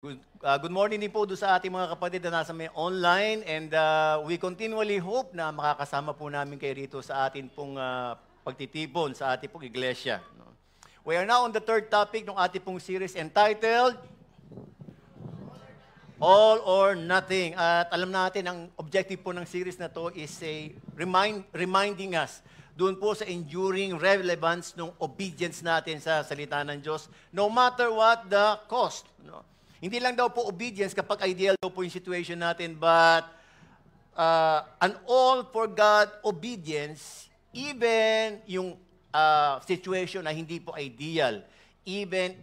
Good morning din po doon sa ating mga kapatid na nasa may online and we continually hope na makakasama po namin kayo rito sa atin pong pagtitipon sa ating pong iglesia. No? We are now on the third topic ng ating pong series entitled All or Nothing. At alam natin, ang objective po ng series na to is reminding us doon po sa enduring relevance ng obedience natin sa salita ng Diyos, no matter what the cost. No? Hindi lang daw po obedience kapag ideal daw po yung situation natin, but an all for God obedience, even yung situation na hindi po ideal, even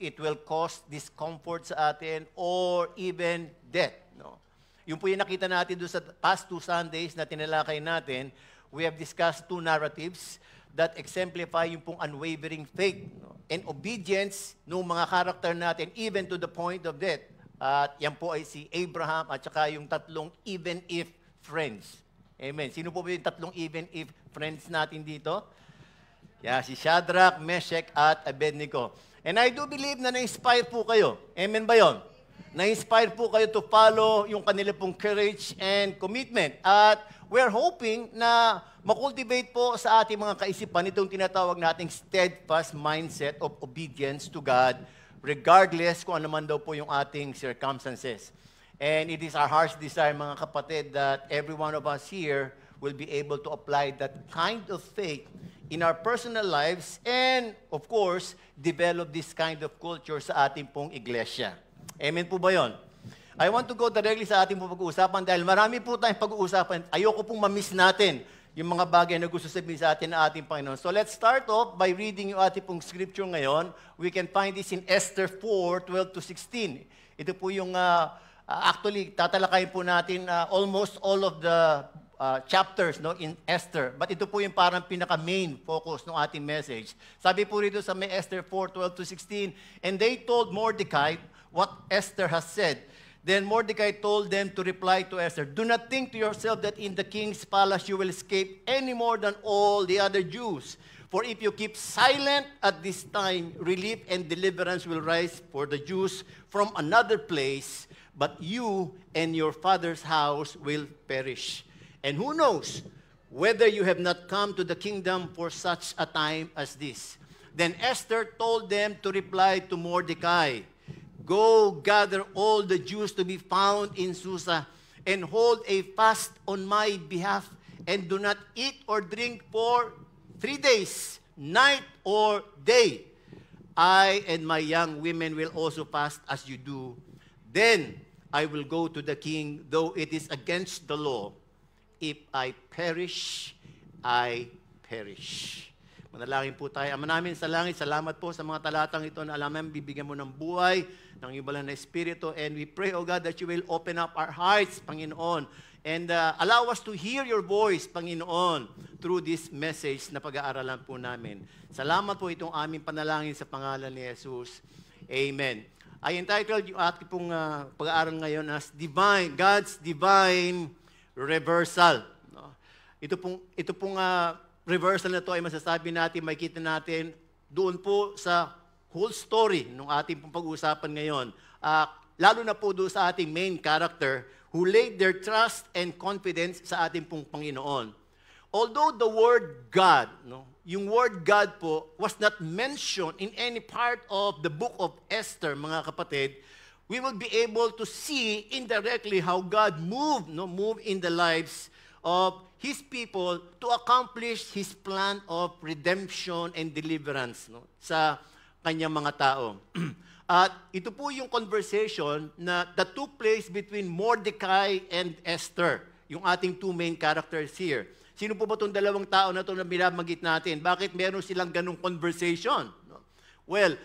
it will cause discomfort sa atin or even death. No? Yung po yung nakita natin doon sa past 2 Sundays na tinalakay natin, we have discussed 2 narratives that exemplify yung pong unwavering faith, no? And obedience ng mga karakter natin even to the point of death. At yan po ay si Abraham at saka yung tatlong even if friends. Amen. Sino po ba yung tatlong even if friends natin dito? Yeah, si Shadrach, Meshach at Abednego. And I do believe na na-inspire po kayo. Amen ba yon? Na-inspire po kayo to follow yung kanila pong courage and commitment. At we're hoping na makultivate po sa ating mga kaisipan itong tinatawag nating steadfast mindset of obedience to God regardless kung ano man daw po yung ating circumstances. And it is our heart's desire, mga kapatid, that every one of us here will be able to apply that kind of faith in our personal lives and, of course, develop this kind of culture sa ating pong iglesia. Amen po ba yun? I want to go directly sa ating pag-uusapan dahil marami po tayong pag-uusapan. Ayoko pong ma-miss natin yung mga bagay na gusto sabihin sa atin na ating Panginoon. So let's start off by reading yung ating pong scripture ngayon. We can find this in Esther 4:12-16. Ito po yung, actually, tatalakayin po natin almost all of the chapters no, in Esther. But ito po yung parang pinaka-main focus ng ating message. Sabi po rito sa may Esther 4:12-16, and they told Mordecai what Esther has said. Then Mordecai told them to reply to Esther, do not think to yourself that in the king's palace you will escape any more than all the other Jews. For if you keep silent at this time, relief and deliverance will rise for the Jews from another place, but you and your father's house will perish. And who knows whether you have not come to the kingdom for such a time as this. Then Esther told them to reply to Mordecai, go gather all the Jews to be found in Susa and hold a fast on my behalf and do not eat or drink for 3 days, night or day. I and my young women will also fast as you do. Then I will go to the king, though it is against the law. If I perish, I perish. Manalangin po tayo. Ama namin sa langit, salamat po sa mga talatang ito na alam namin, bibigyan mo ng buhay, ng iyong banal na Espiritu. And we pray, O God, that you will open up our hearts, Panginoon. And allow us to hear your voice, Panginoon, through this message na pag-aaralan po namin. Salamat po itong aming panalangin sa pangalan ni Jesus. Amen. I entitled yung ating pong pag-aaral ngayon as God's Divine Reversal. No? Ito pong reversal na to ay masasabi natin, makikita natin doon po sa whole story ng ating pong pag-uusapan ngayon. Lalo na po doon sa ating main character who laid their trust and confidence sa ating pong Panginoon. Although the word God, no, yung word God po was not mentioned in any part of the book of Esther, mga kapatid, we will be able to see indirectly how God moved in the lives of His people to accomplish His plan of redemption and deliverance sa kanyang mga tao. At ito po yung conversation that took place between Mordecai and Esther, yung ating 2 main characters here. Sino po ba itong dalawang tao na ito na binabagit natin? Bakit meron silang ganung conversation? Well,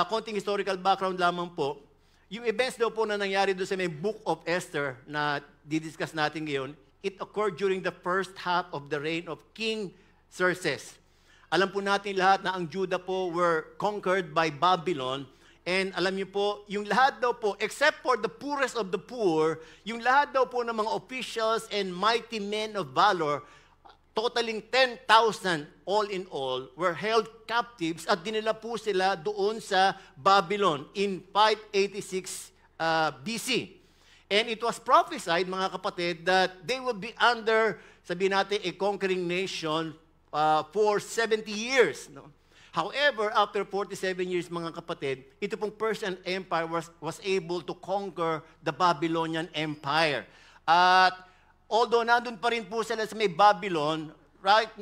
konting historical background lamang po. Yung events daw po na nangyari doon sa may Book of Esther na didiscuss natin ngayon, it occurred during the first half of the reign of King Xerxes. Alam po natin lahat na ang Judah po were conquered by Babylon. And alam niyo po, yung lahat daw po, except for the poorest of the poor, yung lahat daw po ng mga officials and mighty men of valor, totaling 10,000 all in all, were held captives at dinala po sila doon sa Babylon in 586 BC. And it was prophesied, mga kapatid, that they would be under, sabihin natin, a conquering nation for 70 years. No? However, after 47 years, mga kapatid, ito pong Persian Empire was able to conquer the Babylonian Empire. At although nandun pa rin po sila sa may Babylon, right,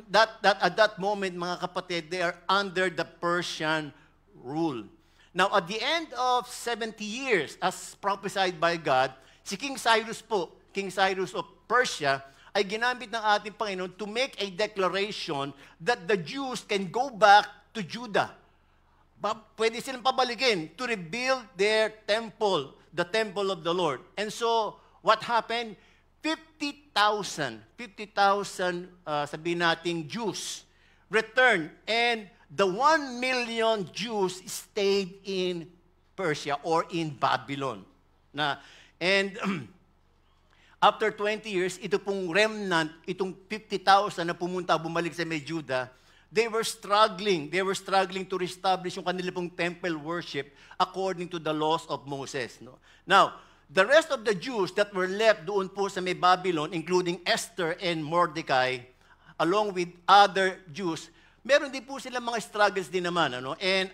at that moment, mga kapatid, they are under the Persian rule. Now, at the end of 70 years, as prophesied by God, si King Cyrus po, King Cyrus of Persia, ay ginamit ng ating Panginoon to make a declaration that the Jews can go back to Judah. Pwede silang pabalikin to rebuild their temple, the temple of the Lord. And so, what happened? 50,000, sabihin nating Jews returned, and the 1 million Jews stayed in Persia or in Babylon. And after 20 years, ito pong remnant, itong 50,000 na bumalik sa may Judah, they were struggling to reestablish yung kanila pong temple worship according to the laws of Moses. No? Now, the rest of the Jews that were left doon po sa may Babylon, including Esther and Mordecai, along with other Jews, meron din po sila mga struggles din naman. Ano? And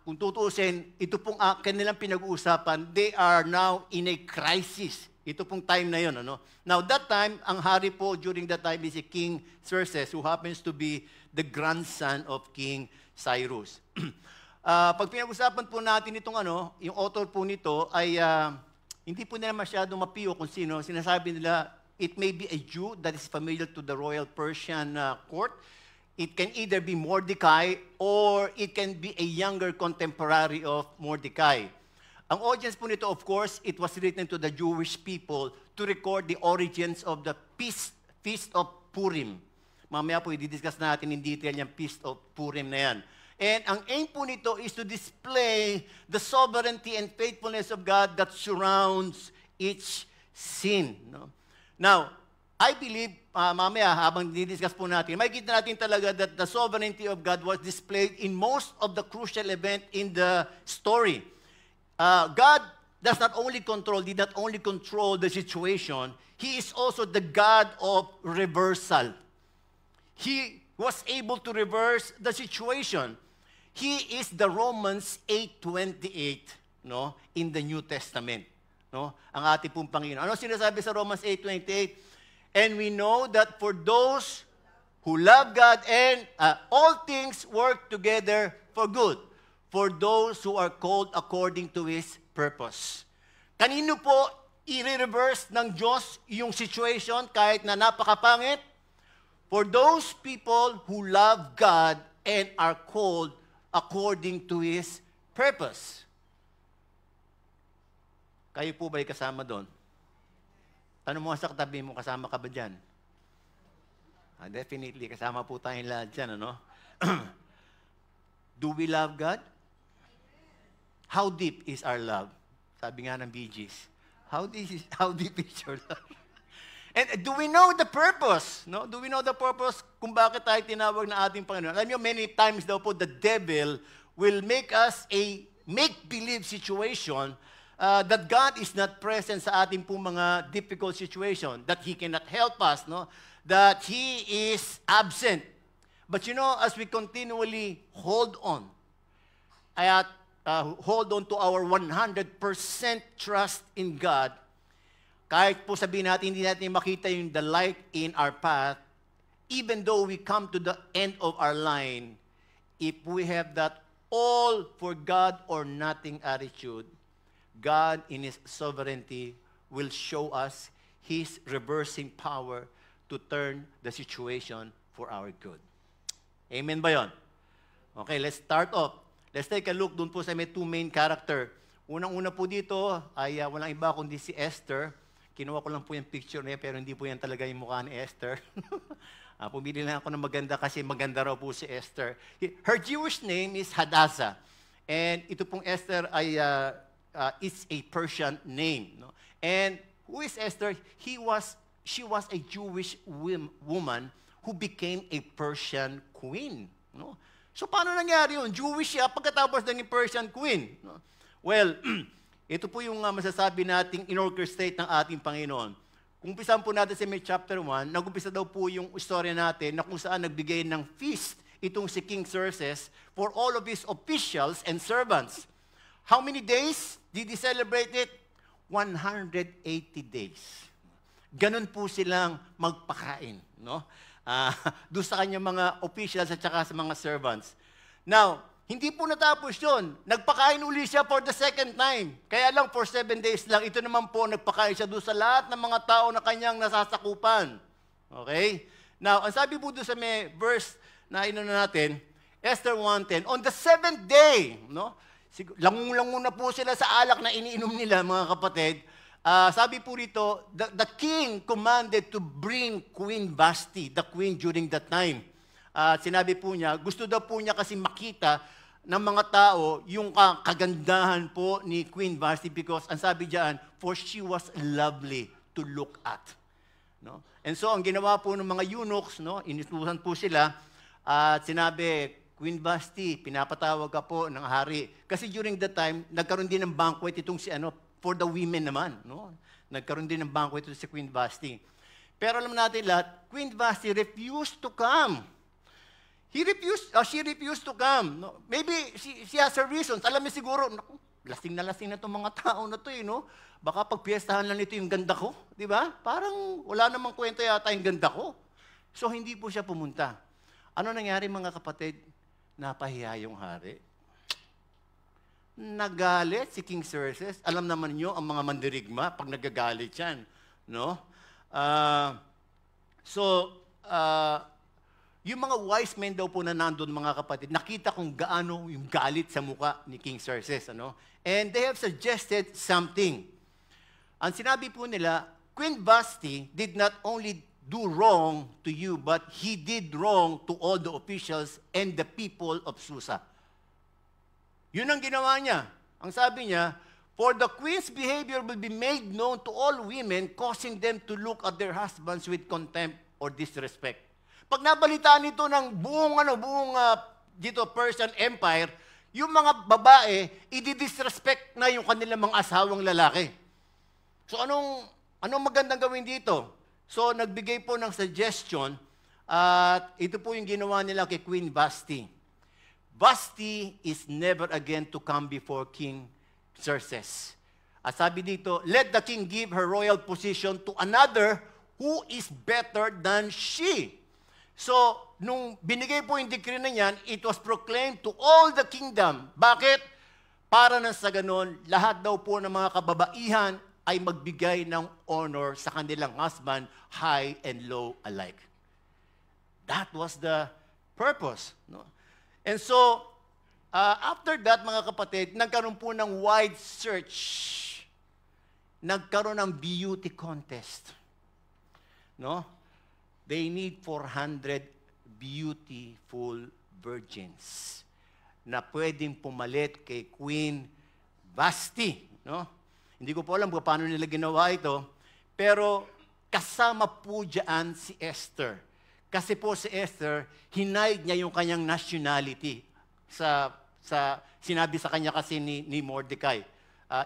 kung tutuusin, ito pong kanilang pinag-uusapan, they are now in a crisis. Ito pong time na yun. Ano? Now, that time, ang hari po during that time is si King Xerxes, who happens to be the grandson of King Cyrus. Pag pinag-usapan po natin itong yung author po nito ay hindi po nila masyadong mapiyo kung sino. Sinasabi nila, it may be a Jew that is familiar to the royal Persian court. It can either be Mordecai or it can be a younger contemporary of Mordecai. Ang audience po nito, of course, it was written to the Jewish people to record the origins of the Feast of Purim. Mamaya po, i-discuss natin in detail yung Feast of Purim na yan. And ang aim po nito is to display the sovereignty and faithfulness of God that surrounds each sin. No? Now, I believe, mamaya habang didiscuss po natin, makikita natin talaga that the sovereignty of God was displayed in most of the crucial event in the story. God did not only control the situation, He is also the God of reversal. He was able to reverse the situation. He is the Romans 8:28, no, in the New Testament, no? Ang ating pong Panginoon. Ano sinasabi sa Romans 8:28? And we know that for those who love God and all things work together for good, for those who are called according to His purpose. Kanino po i-reverse ng Diyos yung situation kahit na napakapangit? For those people who love God and are called according to His purpose. Kayo po ba'y kasama doon? Tanong mo sa katabi mo, kasama ka ba dyan? Definitely, kasama po tayong lahat dyan, ano? Do we love God? How deep is our love? Sabi nga ng Bee Gees, how deep is your love? And do we know the purpose? No? Do we know the purpose kung bakit tayo tinawag na ating Panginoon? Alam niyo, many times daw po, the devil will make us a make-believe situation that God is not present sa ating po mga difficult situation, that He cannot help us, no? That He is absent. But you know, as we continually hold on to our 100% trust in God, kahit po sabihin natin, hindi natin makita yung the light in our path, even though we come to the end of our line, if we have that all for God or nothing attitude, God in His sovereignty will show us His reversing power to turn the situation for our good. Amen ba yun? Okay, let's start off. Let's take a look dun po sa may two main character. Unang-una po dito ay walang iba kundi si Esther. Kinuha ko lang po yung picture niya pero hindi po yan talaga yung mukha ni Esther. Pumili lang ako ng maganda kasi maganda raw po si Esther. Her Jewish name is Hadassah. And ito pong Esther ay is a Persian name. No? And who is Esther? She was a Jewish woman who became a Persian queen. No? So paano nangyari yun? Jewish siya pagkatapos naging Persian queen. No? Well, ito po yung masasabi nating in-orchestrate ng ating Panginoon. Kung umpisan po natin sa May chapter 1, nag-umpisa daw po yung istorya natin na kung saan nagbigay ng feast itong si King Xerxes for all of his officials and servants. How many days did he celebrate it? 180 days. Ganon po silang magpakain, no? Doon sa kanyang mga officials at saka sa mga servants. Now, hindi po natapos yun. Nagpakain uli siya for the second time. Kaya lang for 7 days lang. Ito naman po, nagpakain siya doon sa lahat ng mga tao na kanyang nasasakupan. Okay? Now, ang sabi po doon sa may verse na inano natin, Esther 1:10, on the 7th day, no? Langung-langung na po sila sa alak na iniinom nila, mga kapatid. Sabi po rito, the king commanded to bring Queen Vashti, the queen during that time. Sinabi po niya, gusto daw po niya kasi makita ng mga tao yung kagandahan po ni Queen Vashti because ang sabi diyan, for she was lovely to look at. No? And so ang ginawa po ng mga eunuchs, no, inutusan po sila at sinabi, Queen Vashti, pinapatawag ka po ng hari. Kasi during that time, nagkaroon din ng banquet itong si for the women naman, no? Nagkaroon din ng banquet ito si Queen Vashti. Pero alam natin lahat, Queen Vashti refused to come. She refused to come. No? Maybe she has her reasons. Alam niya siguro, naku, lasing na itong mga tao na to, no? Baka pagpiestahan lang ito yung ganda ko, di ba? Parang wala namang kwenta yata yung ganda ko. So hindi po siya pumunta. Ano nangyari mga kapatid? Napahiya yung hari. Nagalit si King Xerxes. Alam naman niyo ang mga mandirigma pag nagagalit yan, no? Yung mga wise men daw po na nandun, mga kapatid, nakita kung gaano yung galit sa muka ni King Xerxes. And they have suggested something. Ang sinabi po nila, Queen Vashti did not only do wrong to you, but he did wrong to all the officials and the people of Susa. Yun ang ginawa niya. Ang sabi niya, for the queen's behavior will be made known to all women, causing them to look at their husbands with contempt or disrespect. Pag nabalitaan nito ng buong dito Persian Empire, yung mga babae, i-disrespect na yung kanilang mga asawang lalaki. So anong magandang gawin dito? So nagbigay po ng suggestion at ito po yung ginawa nila kay Queen Vashti. Vashti is never again to come before King Xerxes. At sabi dito, let the king give her royal position to another who is better than she. So, nung binigay po yung decree na yan, it was proclaimed to all the kingdom. Bakit? Para na sa ganon, lahat daw po ng mga kababaihan ay magbigay ng honor sa kanilang husband, high and low alike. That was the purpose. No? And so, after that, mga kapatid, nagkaroon po ng wide search. Nagkaroon ng beauty contest. No? They need 400 beautiful virgins na pwedeng pumalit kay Queen Vashti. No? Hindi ko po alam kung paano nila ginawa ito, pero kasama po dyan si Esther. Kasi po si Esther, hinide niya yung kanyang nationality. Sinabi sa kanya kasi ni Mordecai.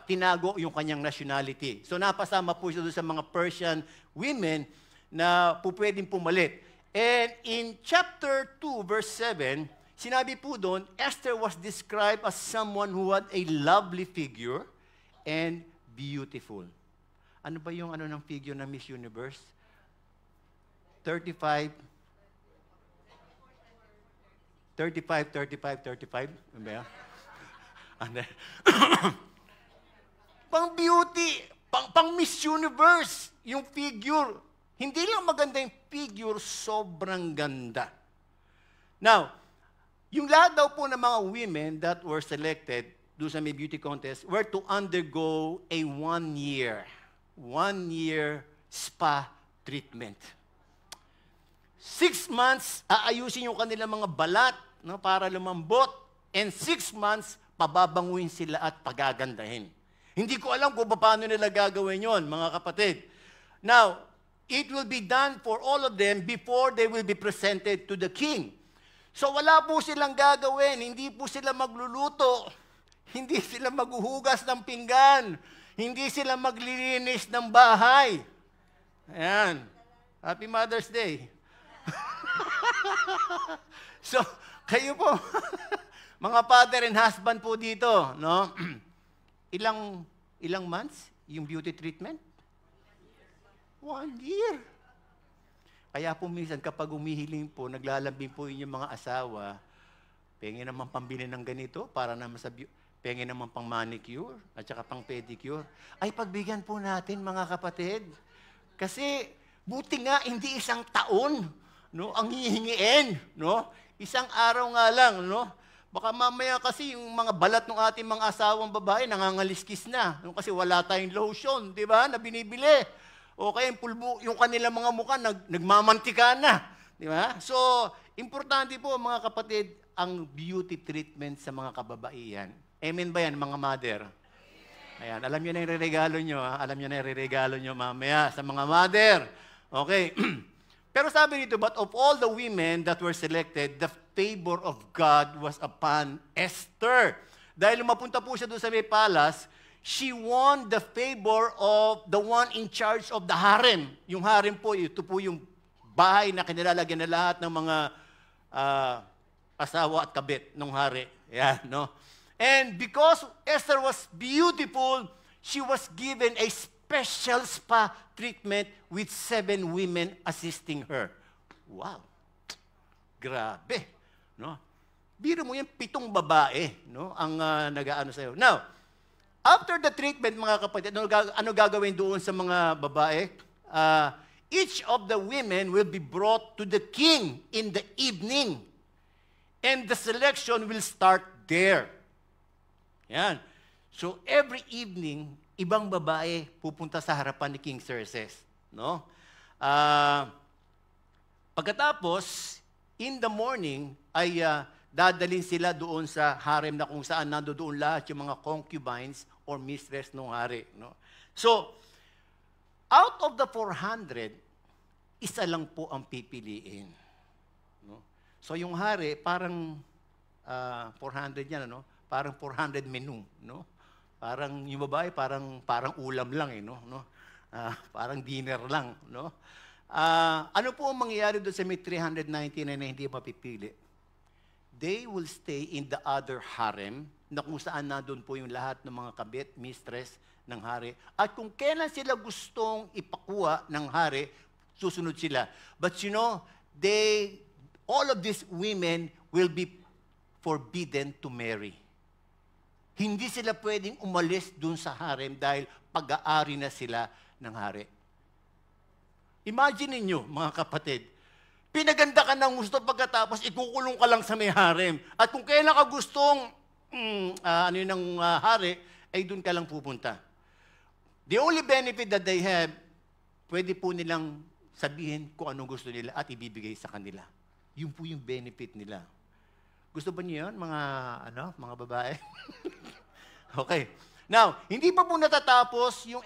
Tinago yung kanyang nationality. So napasama po siya doon sa mga Persian women na po pwedeng pumalit. And in chapter 2, verse 7, sinabi po doon, Esther was described as someone who had a lovely figure and beautiful. Ano ba yung ng figure ng Miss Universe? 35? 35? Ano ba yan? Pang beauty, pang Miss Universe, yung figure. Hindi lang maganda yung figure, sobrang ganda. Now, yung lahat daw po ng mga women that were selected doon sa may beauty contest were to undergo a 1 year spa treatment. 6 months, aayusin yung kanilang mga balat, no, para lumambot, and 6 months, pababanguin sila at pagagandahin. Hindi ko alam kung paano nila gagawin yon, mga kapatid. Now, it will be done for all of them before they will be presented to the king. So wala po silang gagawin, hindi po sila magluluto, Hindi sila maghuhugas ng pinggan. Hindi sila maglilinis ng bahay. Ayan. Happy Mother's Day. So, kayo po, mga father and husband po dito, no? Ilang months yung beauty treatment? 1 year. Kaya po minsan kapag umihiling po, naglalambing po yung mga asawa, pengen naman pambili ng ganito para naman sa pengen naman pang manicure at saka pang pedicure. Ay pagbigyan po natin mga kapatid. Kasi buti nga hindi isang taon, no, ang hihingiin, no? Isang araw nga lang, no? Baka mamaya kasi yung mga balat ng ating mga asawang babae nangangaliskis na, no? Kasi wala tayong lotion, di ba? Na binibili. O kaya yung pulbo, yung kanilang mga mukha nagmamantika na, di ba? So, importante po mga kapatid ang beauty treatment sa mga kababaihan. Amen ba yan, mga mother? Ayan, alam niyo na yung regalo niyo, ha? Alam niyo na yung regalo niyo mamaya sa mga mother. Okay. Pero sabi dito, but of all the women that were selected, the favor of God was upon Esther. Dahil mapunta po siya doon sa may palace, she won the favor of the one in charge of the harem. Yung harem po, ito po yung bahay na kinilalagyan na lahat ng mga asawa at kabit ng hari. Yan, no? And because Esther was beautiful, she was given a special spa treatment with 7 women assisting her. Wow. Grabe, no? Biro mo yan, 7 babae, no, ang nag-aano sa'yo. Now, after the treatment, mga kapatid, ano gagawin doon sa mga babae? Each of the women will be brought to the king in the evening. And the selection will start there. Yan. So, every evening, ibang babae pupunta sa harapan ni King Xerxes. No? Pagkatapos, in the morning, ay dadalhin sila doon sa harem na kung saan nandoon lahat yung mga concubines or mistress ng hari. No? So, out of the 400, isa lang po ang pipiliin. No? So, yung hari, parang 400 yan, ano? Parang 400 menu. No? Parang yung babae, parang ulam lang, no? Parang dinner lang. No? Ano po ang mangyayari doon sa may 399 na hindi mapipili? They will stay in the other harem na kung saan nandun po yung lahat ng mga kabit, mistress ng hari. At kung kailan sila gustong ipakuha ng hari, susunod sila. But you know, all of these women will be forbidden to marry. Hindi sila pwedeng umalis dun sa harem dahil pag-aari na sila ng hari. Imagine niyo mga kapatid, pinaganda ka ng gusto pagkatapos, ikukulong ka lang sa may harem. At kung kailan ka gustong hari, ay doon ka lang pupunta. The only benefit that they have, pwede po nilang sabihin kung anong gusto nila at ibibigay sa kanila. Yun po yung benefit nila. Gusto ba niyo yun, mga babae? Okay. Now, hindi pa po natatapos yung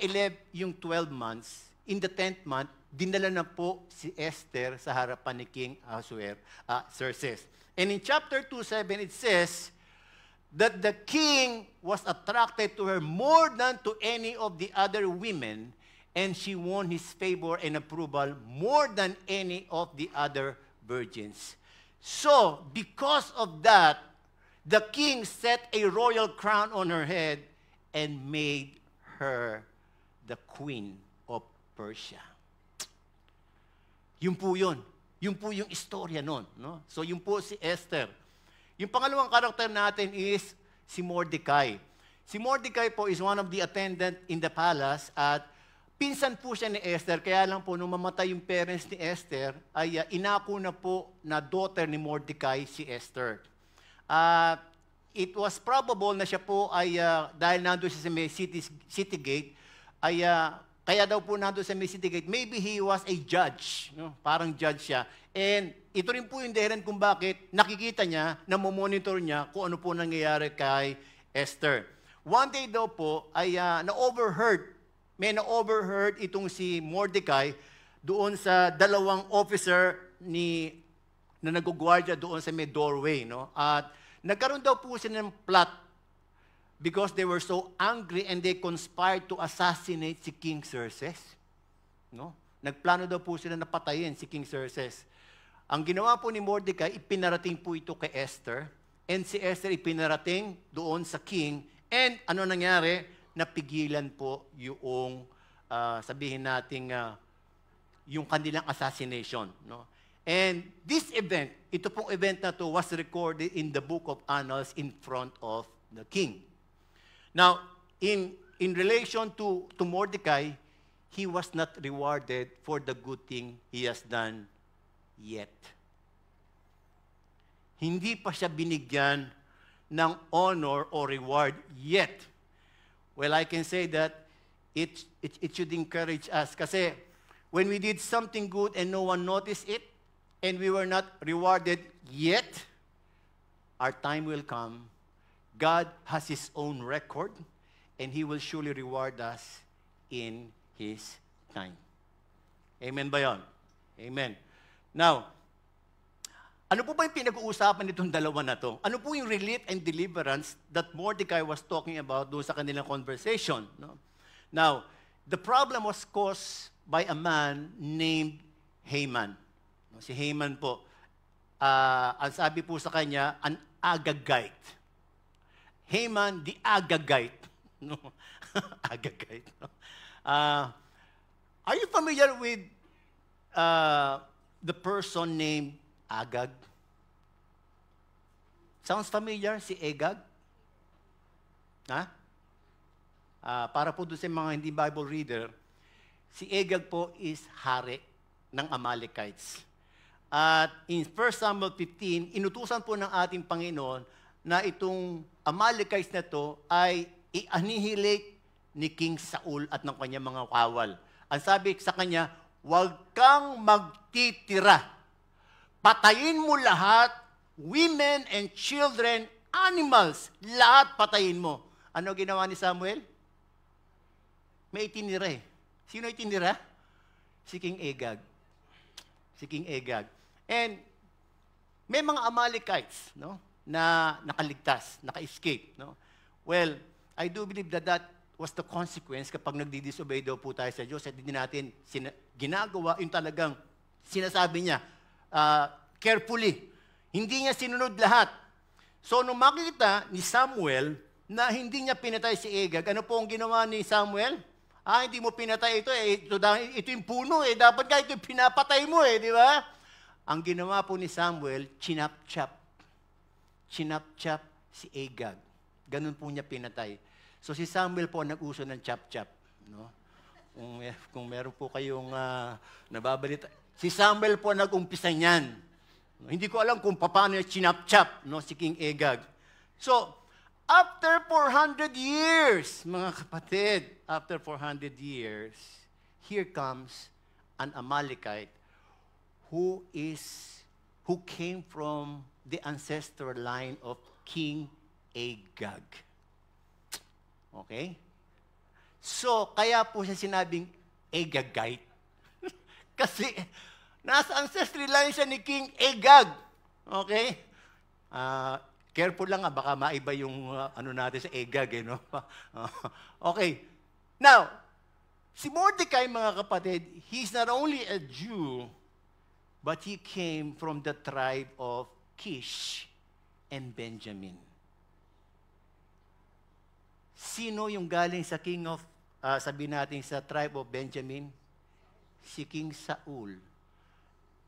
12 months. In the 10th month, dinala na po si Esther sa harapan ni King Xerxes. And in chapter 2:7, it says that the king was attracted to her more than to any of the other women, and she won his favor and approval more than any of the other virgins. So, because of that, the king set a royal crown on her head and made her the queen of Persia. Yun po yun. Yun po yung istorya nun. No? So, yun po si Esther. Yung pangalawang karakter natin is si Mordecai. Si Mordecai po is one of the attendant in the palace at pinsan po siya ni Esther. Kaya lang po, nung mamatay yung parents ni Esther, ay inako na po na daughter ni Mordecai si Esther. It was probable na siya po ay, dahil nandun siya sa may city gate, ay kaya daw po nandun sa may city gate, maybe he was a judge. No? Parang judge siya. And ito rin po yung dahilan kung bakit nakikita niya, namomonitor niya kung ano po nangyayari kay Esther. One day daw po ay may na-overheard itong si Mordecai doon sa dalawang officer na nagugwardya doon sa may doorway. No? At nagkaroon daw po sila ng plot because they were so angry and they conspired to assassinate si King Xerxes. No? Nagplano daw po sila na patayin si King Xerxes. Ang ginawa po ni Mordecai, ipinarating po ito kay Esther, and si Esther ipinarating doon sa king, and ano nangyari? Napigilan po yung, sabihin nating, yung kanilang assassination. No? And this event, ito pong event na to was recorded in the book of Annals in front of the king. Now, in relation to Mordecai, he was not rewarded for the good thing he has done yet. Hindi pa siya binigyan ng honor or reward yet. Well, I can say that it should encourage us kasi when we did something good and no one noticed it, and we were not rewarded yet, our time will come. God has His own record, and He will surely reward us in His time. Amen ba yun? Amen. Now, ano po ba yung pinag-uusapan nitong dalawa na to? Ano po yung relief and deliverance that Mordecai was talking about doon sa kanilang conversation? No? Now, the problem was caused by a man named Haman. Si Haman po, ang sabi po sa kanya, an Agagite. Haman the Agagite. No? Agagite. No? Are you familiar with the person named Agag? Sounds familiar, si Agag? Ha? Para po doon sa mga hindi Bible reader, si Agag po is hari ng Amalekites. At in 1 Samuel 15, inutusan po ng ating Panginoon na itong Amalekites na to ay i-annihilate ni King Saul at ng kanyang mga kawal. Ang sabi sa kanya, huwag kang magtitira. Patayin mo lahat, women and children, animals, lahat patayin mo. Ano ginawa ni Samuel? May itinira eh. Sino itinira? Si King Agag. Si King Agag. And may mga Amalekites, no, na nakaligtas, naka-escape, no. Well, I do believe that that was the consequence kapag nagdi-disobey daw po tayo sa Diyos at hindi natin ginagawa yung talagang sinasabi niya carefully. Hindi niya sinunod lahat. So nung makikita ni Samuel na hindi niya pinatay si Agag, ano po ang ginawa ni Samuel? Hindi mo pinatay ito eh. Ito yung puno eh. Dapat ka ito pinapatay mo eh, di ba? Ang ginawa po ni Samuel, chinap-chap. Chinap-chap si Agag. Ganun po niya pinatay. So si Samuel po nag-uso ng chap-chap. No? Kung meron po kayong nababalita. Si Samuel po nag-umpisa niyan. No? Hindi ko alam kung paano niya chinap-chap, no? Si King Agag. So, after 400 years, mga kapatid, after 400 years, here comes an Amalekite who came from the ancestral line of King Agag. Okay? So, kaya po siya sinabing Agagite. Kasi, nasa ancestral line siya ni King Agag. Okay? Careful lang baka maiba yung ano natin sa Agag, eh, no? Okay. Now, si Mordecai, mga kapatid, he's not only a Jew, but he came from the tribe of Kish and Benjamin. Sino yung galing sa king of, sabihin natin sa tribe of Benjamin? Si King Saul,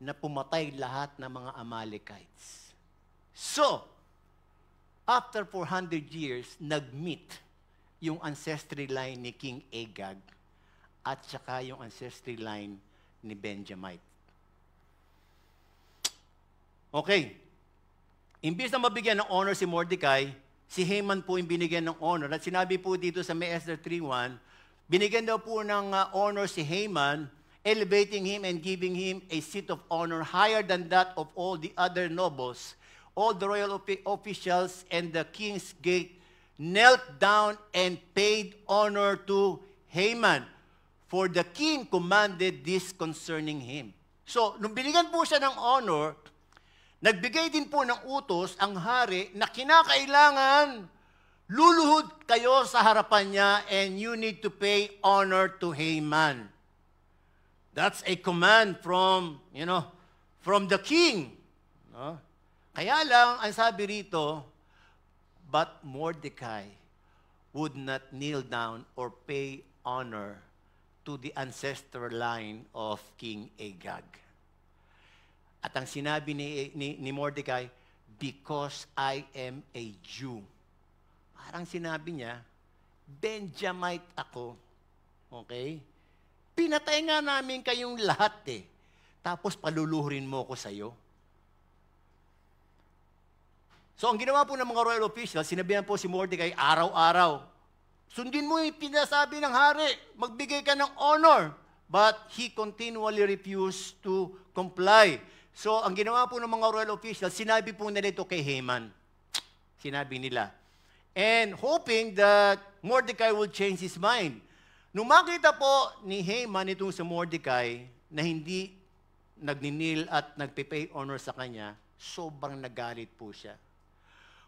na pumatay lahat ng mga Amalekites. So, after 400 years, nag-meet yung ancestry line ni King Agag at saka yung ancestry line ni Benjamite. Okay. Imbis na mabigyan ng honor si Mordecai, si Haman po yung binigyan ng honor. At sinabi po dito sa May Esther 3:1, binigyan daw po ng honor si Haman, elevating him and giving him a seat of honor higher than that of all the other nobles. All the royal officials and the king's gate knelt down and paid honor to Haman, for the king commanded this concerning him. So, nung binigyan po siya ng honor, nagbigay din po ng utos ang hari na kinakailangan luluhod kayo sa harapan niya and you need to pay honor to Haman. That's a command from, from the king. No? Kaya lang, ang sabi rito, but Mordecai would not kneel down or pay honor to the ancestral line of King Agag. At ang sinabi ni Mordecai, because I am a Jew. Parang sinabi niya, Benjamite ako. Okay? Pinatay nga namin kayong lahat eh. Tapos paluluhurin mo ko sa'yo. So ang ginawa po ng mga royal officials, sinabihan po si Mordecai araw-araw, sundin mo yung pinasabi ng hari, magbigay ka ng honor. But he continually refused to comply. So ang ginawa po ng mga royal officials, sinabi po nila ito kay Haman. Sinabi nila. And hoping that Mordecai will change his mind. Nung makita po ni Haman itong sa Mordecai na hindi nagninil at nagpipay honor sa kanya, sobrang nagalit po siya.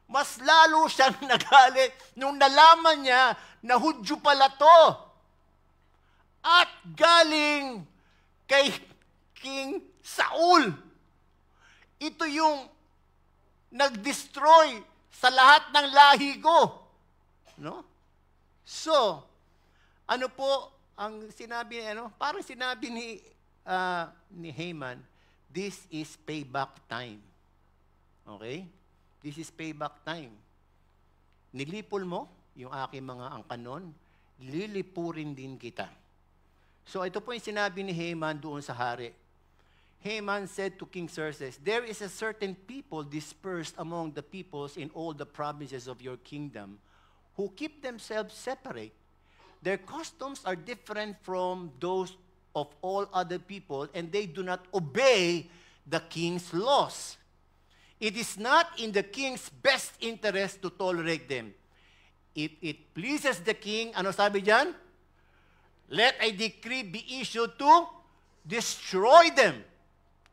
Mas lalo siyang nagalit nung nalaman niya na Hudyo pala to. At galing kay King Saul. Ito yung nag-destroy sa lahat ng lahi ko. No? So, ano po ang sinabi, parang sinabi ni Haman, this is payback time. Okay? This is payback time. Nilipol mo yung aking mga angkanon, lilipurin din kita. So ito po yung sinabi ni Haman doon sa hari. Haman said to King Xerxes, there is a certain people dispersed among the peoples in all the provinces of your kingdom who keep themselves separate. Their customs are different from those of all other people, and they do not obey the king's laws. It is not in the king's best interest to tolerate them. If it pleases the king, ano sabi diyan? Let a decree be issued to destroy them,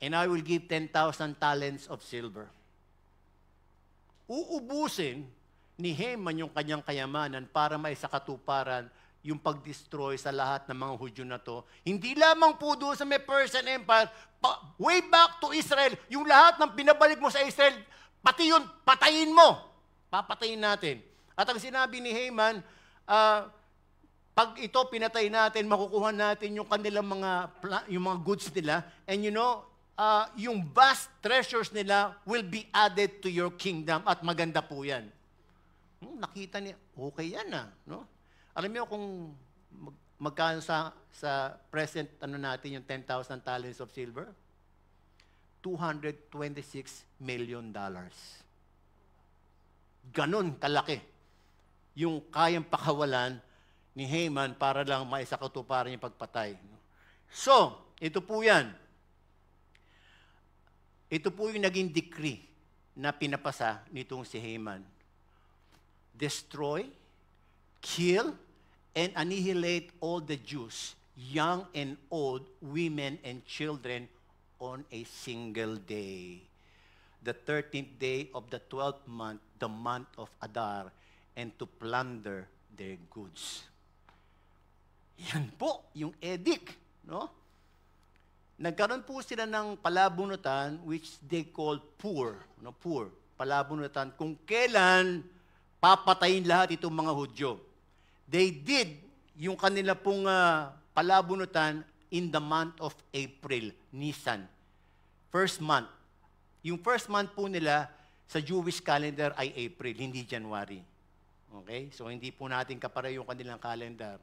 and I will give 10,000 talents of silver. Uubusin ni Haman yung kanyang kayamanan para may sakatuparan yung pag-destroy sa lahat ng mga Hudyo na to. Hindi lamang po doon sa may Persian Empire, way back to Israel, yung lahat ng pinabalik mo sa Israel, pati yun, patayin mo. Papatayin natin. At ang sinabi ni Haman, pag ito pinatay natin, makukuha natin yung kanilang yung mga goods nila, and yung vast treasures nila will be added to your kingdom, at maganda po yan. Nakita niya, okay yan no? Alam niyo kung magkano sa present natin yung 10,000 talents of silver? $226 million. Ganon kalaki yung kayang pakawalan ni Haman para lang maisakatuparan yung pagpatay. So, ito po yan. Ito po yung naging decree na pinapasa nitong si Haman. Destroy, kill, and annihilate all the Jews, young and old, women and children, on a single day. The 13th day of the 12th month, the month of Adar, and to plunder their goods. Yan po, yung edict, no? Nagkaroon po sila ng palabunutan, which they call poor, palabunutan, kung kailan papatayin lahat itong mga Hudyo. They did yung kanila pong palabunutan in the month of April, Nisan. First month. Yung first month po nila sa Jewish calendar ay April, hindi January. Okay? So hindi po natin kapareho yung kanilang calendar.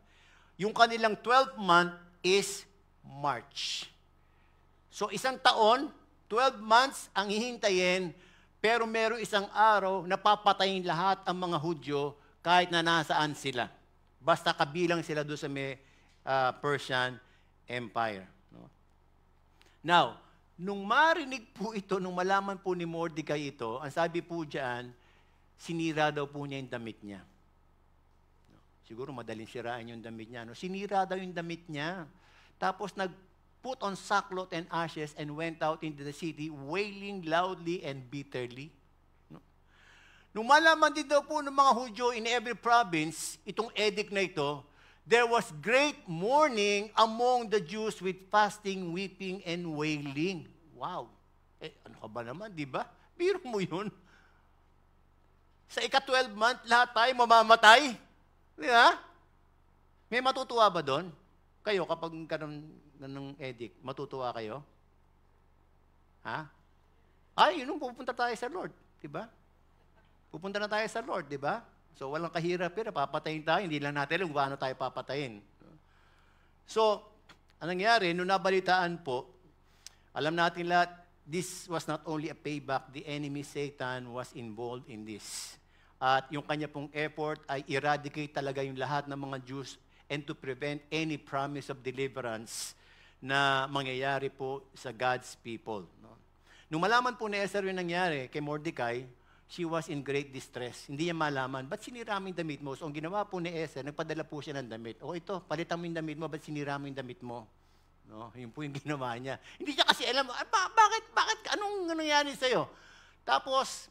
Yung kanilang 12th month is March. So isang taon, 12 months ang hihintayin, pero meron isang araw na papatayin lahat ang mga Hudyo kahit na nasaan sila. Basta kabilang sila doon sa may Persian Empire. No? Now, nung marinig po ito, nung malaman po ni Mordecai ito, ang sabi po diyan, sinira daw po niya yung damit niya. No? Siguro madaling sirain yung damit niya. No? Sinira daw yung damit niya. Tapos nag-put on sackcloth and ashes and went out into the city, wailing loudly and bitterly. No? Nung malaman din daw po ng mga Hudyo in every province, itong edict na ito, there was great mourning among the Jews with fasting, weeping, and wailing. Wow! Ano ka ba naman, di ba? Biro mo yun. Sa ika-12 month, lahat tayo mamamatay. Di ba? May matutuwa ba doon? Kayo, kapag ganun edict, matutuwa kayo? Ha? Ay, yun, pupunta tayo sa Lord. Di ba? Pupunta na tayo sa Lord, di ba? So, walang kahirap pero papatayin tayo. Hindi lang natin alam kung paano tayo papatayin. So, anong nangyari? Nung nabalitaan po, alam natin lahat, this was not only a payback, the enemy Satan was involved in this. At yung kanya pong effort ay eradicate talaga yung lahat ng mga Jews and to prevent any promise of deliverance na mangyayari po sa God's people. No? Nung malaman po ni Esther yung nangyari kay Mordecai, she was in great distress. Hindi niya malaman, ba't sinira mo yung damit mo? So, ang ginawa po ni Esther, nagpadala po siya ng damit. O ito, palitan mo yung damit mo, ba't sinira mo yung damit mo? No? Yun po yung ginawa niya. Hindi niya kasi alam, bakit, anong nangyari sa'yo? Tapos,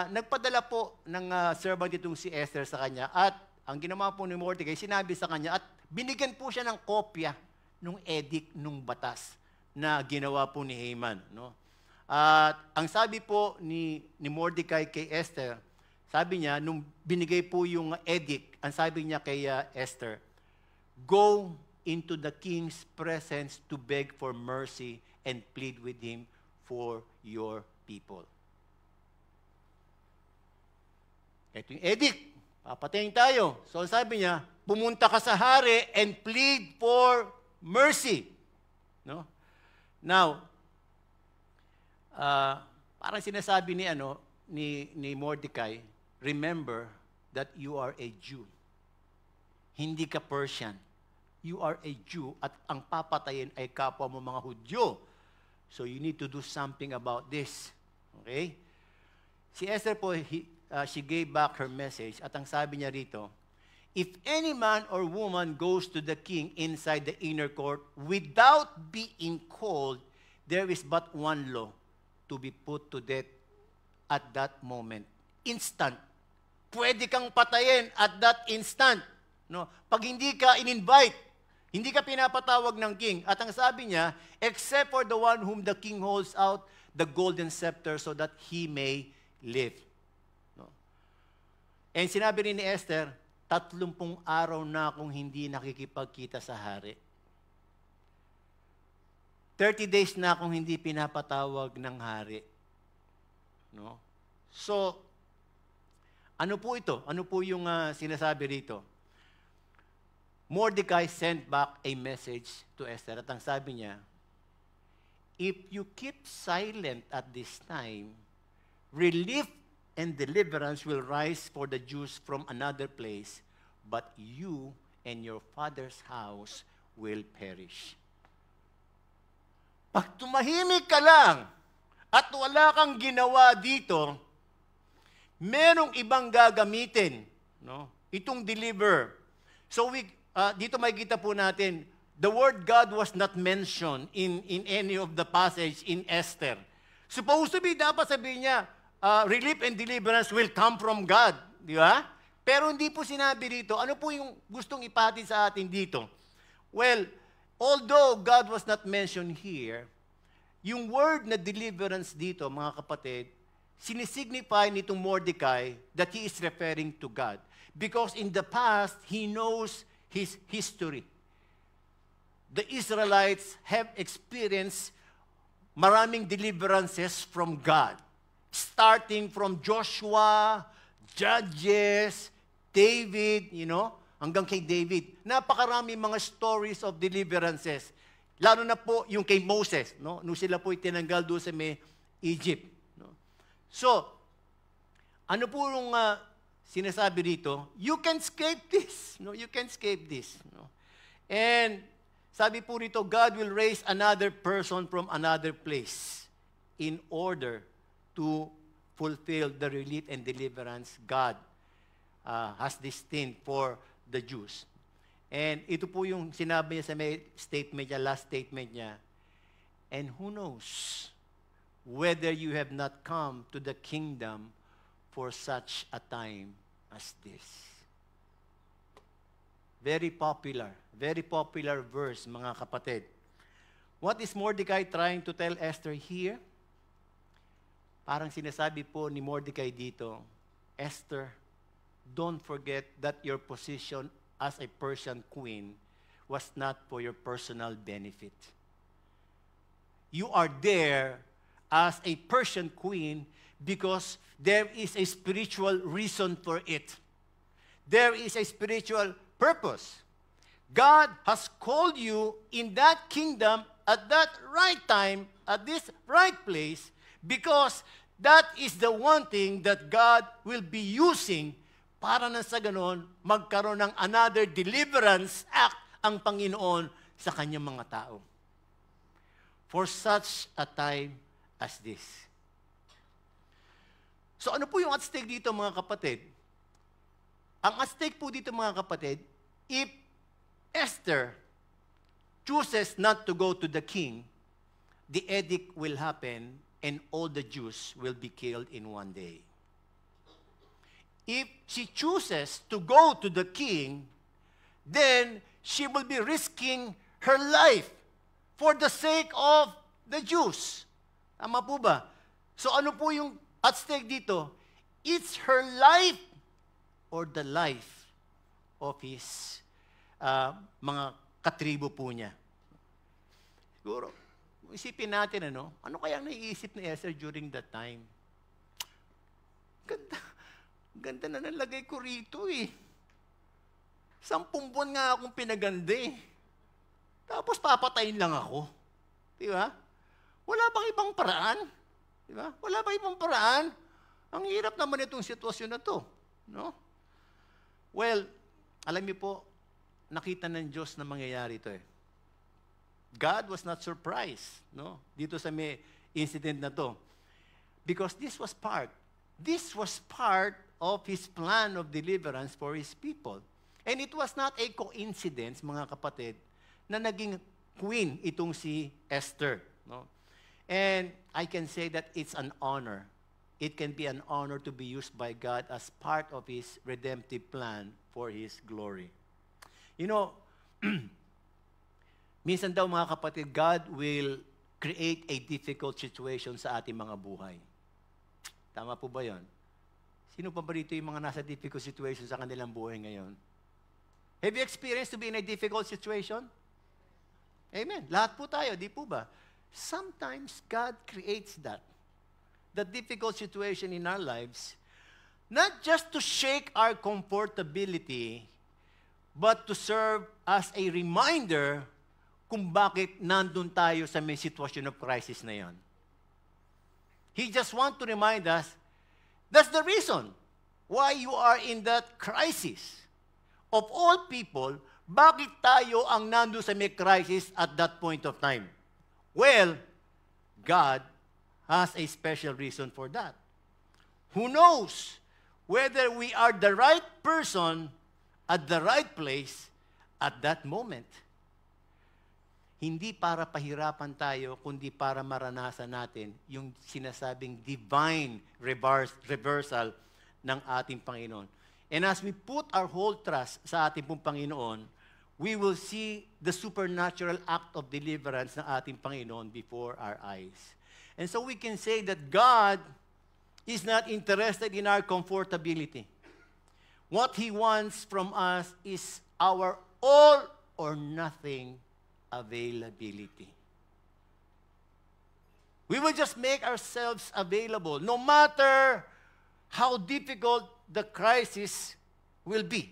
nagpadala po ng servant itong si Esther sa kanya. At ang ginawa po ni Mordecai, sinabi sa kanya, at binigyan po siya ng kopya ng edict, ng batas na ginawa po ni Haman. No? At ang sabi po ni Mordecai kay Esther, sabi niya, nung binigay po yung edict, ang sabi niya kay Esther, go into the king's presence to beg for mercy and plead with him for your people. Ito yung edict. Papatayin tayo. So sabi niya, pumunta ka sa hari and plead for mercy. No? Now, parang sinasabi ni Mordecai, remember that you are a Jew. Hindi ka Persian. You are a Jew at ang papatayin ay kapwa mo mga Hudyo. So you need to do something about this. Okay? Si Esther po, she gave back her message at ang sabi niya rito, if any man or woman goes to the king inside the inner court without being called, there is but one law, to be put to death at that moment. Instant. Pwede kang patayin at that instant. No? Pag hindi ka in-invite, hindi ka pinapatawag ng king. At ang sabi niya, except for the one whom the king holds out the golden scepter so that he may live. No? And sinabi rin ni Esther, 30 araw na akong hindi nakikipagkita sa hari. 30 days na akong hindi pinapatawag ng hari. No? So, ano po ito? Ano po yung sinasabi rito? Mordecai sent back a message to Esther. At ang sabi niya, if you keep silent at this time, relief and deliverance will rise for the Jews from another place, but you and your father's house will perish. Pag tumahimik ka lang at wala kang ginawa dito, merong ibang gagamitin. No? Itong deliver. So dito makikita po natin, the word God was not mentioned in any of the passage in Esther. Supposed to be, dapat sabihin niya, relief and deliverance will come from God. Di ba? Pero hindi po sinabi dito. Ano po yung gustong ipatid sa atin dito? Well, although God was not mentioned here, yung word na deliverance dito, mga kapatid, sinisignify nitong Mordecai that he is referring to God. Because in the past, he knows his history. The Israelites have experienced maraming deliverances from God. Starting from Joshua, Judges, David, hanggang kay David. Napakarami mga stories of deliverances. Lalo na po yung kay Moses, nung sila po itinanggal doon sa may Egypt. So, ano po yung sinasabi dito? You can escape this. You can escape this. And sabi po rito, God will raise another person from another place in order to fulfill the relief and deliverance God has destined for the Jews. And ito po yung sinabi niya sa may statement niya, last statement niya. And who knows whether you have not come to the kingdom for such a time as this. Very popular verse, mga kapatid. What is Mordecai trying to tell Esther here? Parang sinasabi po ni Mordecai dito, Esther, don't forget that your position as a Persian queen was not for your personal benefit. You are there as a Persian queen because there is a spiritual reason for it. There is a spiritual purpose. God has called you in that kingdom at that right time, at this right place, because that is the one thing that God will be using para na sa ganon, magkaroon ng another deliverance act ang Panginoon sa kanyang mga tao. For such a time as this. So ano po yung at stake dito, mga kapatid? Ang at stake po dito, mga kapatid, if Esther chooses not to go to the king, the edict will happen and all the Jews will be killed in one day. If she chooses to go to the king, then she will be risking her life for the sake of the Jews. Tama po ba? So ano po yung at stake dito? It's her life or the life of his mga katribo po niya. Siguro, isipin natin, ano kayang naiisip ni Esther during that time? Ganda na nalagay ko rito eh. 10 buwan nga akong pinaganda eh. Tapos papatayin lang ako. Di ba? Wala bang ibang paraan? Di ba? Wala bang ibang paraan? Ang hirap naman itong sitwasyon na to. No? Well, alam niyo po, nakita ng Diyos na mangyayari ito eh. God was not surprised, dito sa may incident na to. Because this was part of His plan of deliverance for His people. And it was not a coincidence, mga kapatid, na naging queen itong si Esther. And I can say that it's an honor. It can be an honor to be used by God as part of His redemptive plan for His glory. Minsan daw, mga kapatid, God will create a difficult situation sa ating mga buhay. Tama po ba yun? Sino pa ba rito yung mga nasa difficult situation sa kanilang buhay ngayon? Have you experienced to be in a difficult situation? Amen. Lahat po tayo, di po ba? Sometimes God creates that difficult situation in our lives, not just to shake our comfortability, but to serve as a reminder kung bakit nandun tayo sa may sitwasyon of crisis na yon. He just want to remind us, that's the reason why you are in that crisis. Of all people, bakit tayo ang nandun sa may crisis at that point of time? Well, God has a special reason for that. Who knows whether we are the right person at the right place at that moment? Hindi para pahirapan tayo, kundi para maranasan natin yung sinasabing divine reversal ng ating Panginoon. And as we put our whole trust sa ating pong Panginoon, we will see the supernatural act of deliverance ng ating Panginoon before our eyes. And so we can say that God is not interested in our comfortability. What He wants from us is our all or nothing availability. We will just make ourselves available no matter how difficult the crisis will be.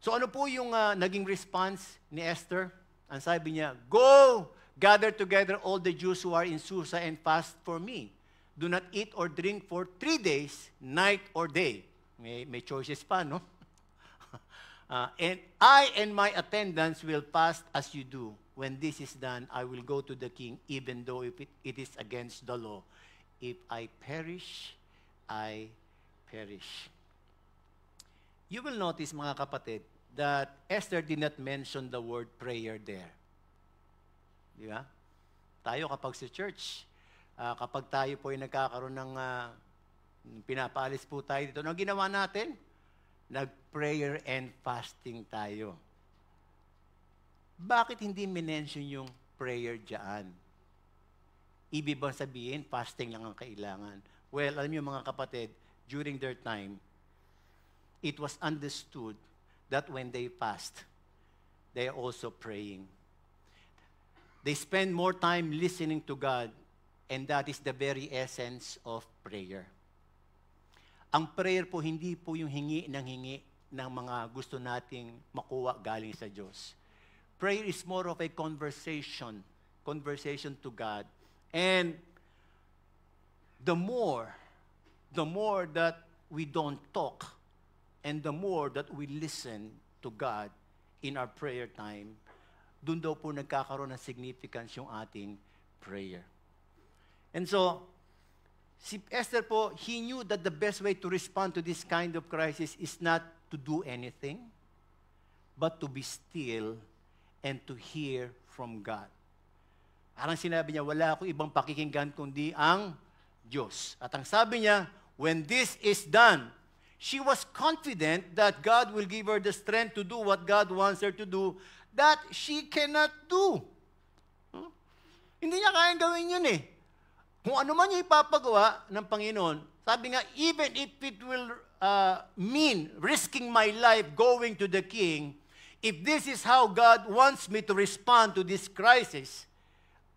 So ano po yung naging response ni Esther? Ang sabi niya, "Go, gather together all the Jews who are in Susa and fast for me. Do not eat or drink for 3 days, night or day." May choices pa, no? "And I and my attendants will fast as you do. When this is done, I will go to the king, even though if it is against the law. If I perish, I perish." You will notice, mga kapatid, that Esther did not mention the word prayer there. Di ba? Tayo kapag sa church, kapag tayo po ay nagkakaroon ng Pinapaalis po tayo dito. Ano ginawa natin? Nag-prayer and fasting tayo. Bakit hindi minention yung prayer dyan? Ibig bang sabihin, fasting lang ang kailangan? Well, alam niyo mga kapatid, during their time, it was understood that when they fast, they are also praying. They spend more time listening to God, and that is the very essence of prayer. Ang prayer po, hindi po yung hingi ng mga gusto nating makuha galing sa Diyos. Prayer is more of a conversation to God. And the more that we don't talk, and the more that we listen to God in our prayer time, dun daw po nagkakaroon ng significance yung ating prayer. And so, si Esther po, he knew that the best way to respond to this kind of crisis is not to do anything, but to be still and to hear from God. Parang sinabi niya, wala akong ibang pakikinggan kundi ang Diyos. At ang sabi niya, when this is done, she was confident that God will give her the strength to do what God wants her to do that she cannot do. Hindi niya kayang gawin yun eh. Kung ano man yung ipapagawa ng Panginoon, sabi nga, even if it will mean risking my life going to the king, if this is how God wants me to respond to this crisis,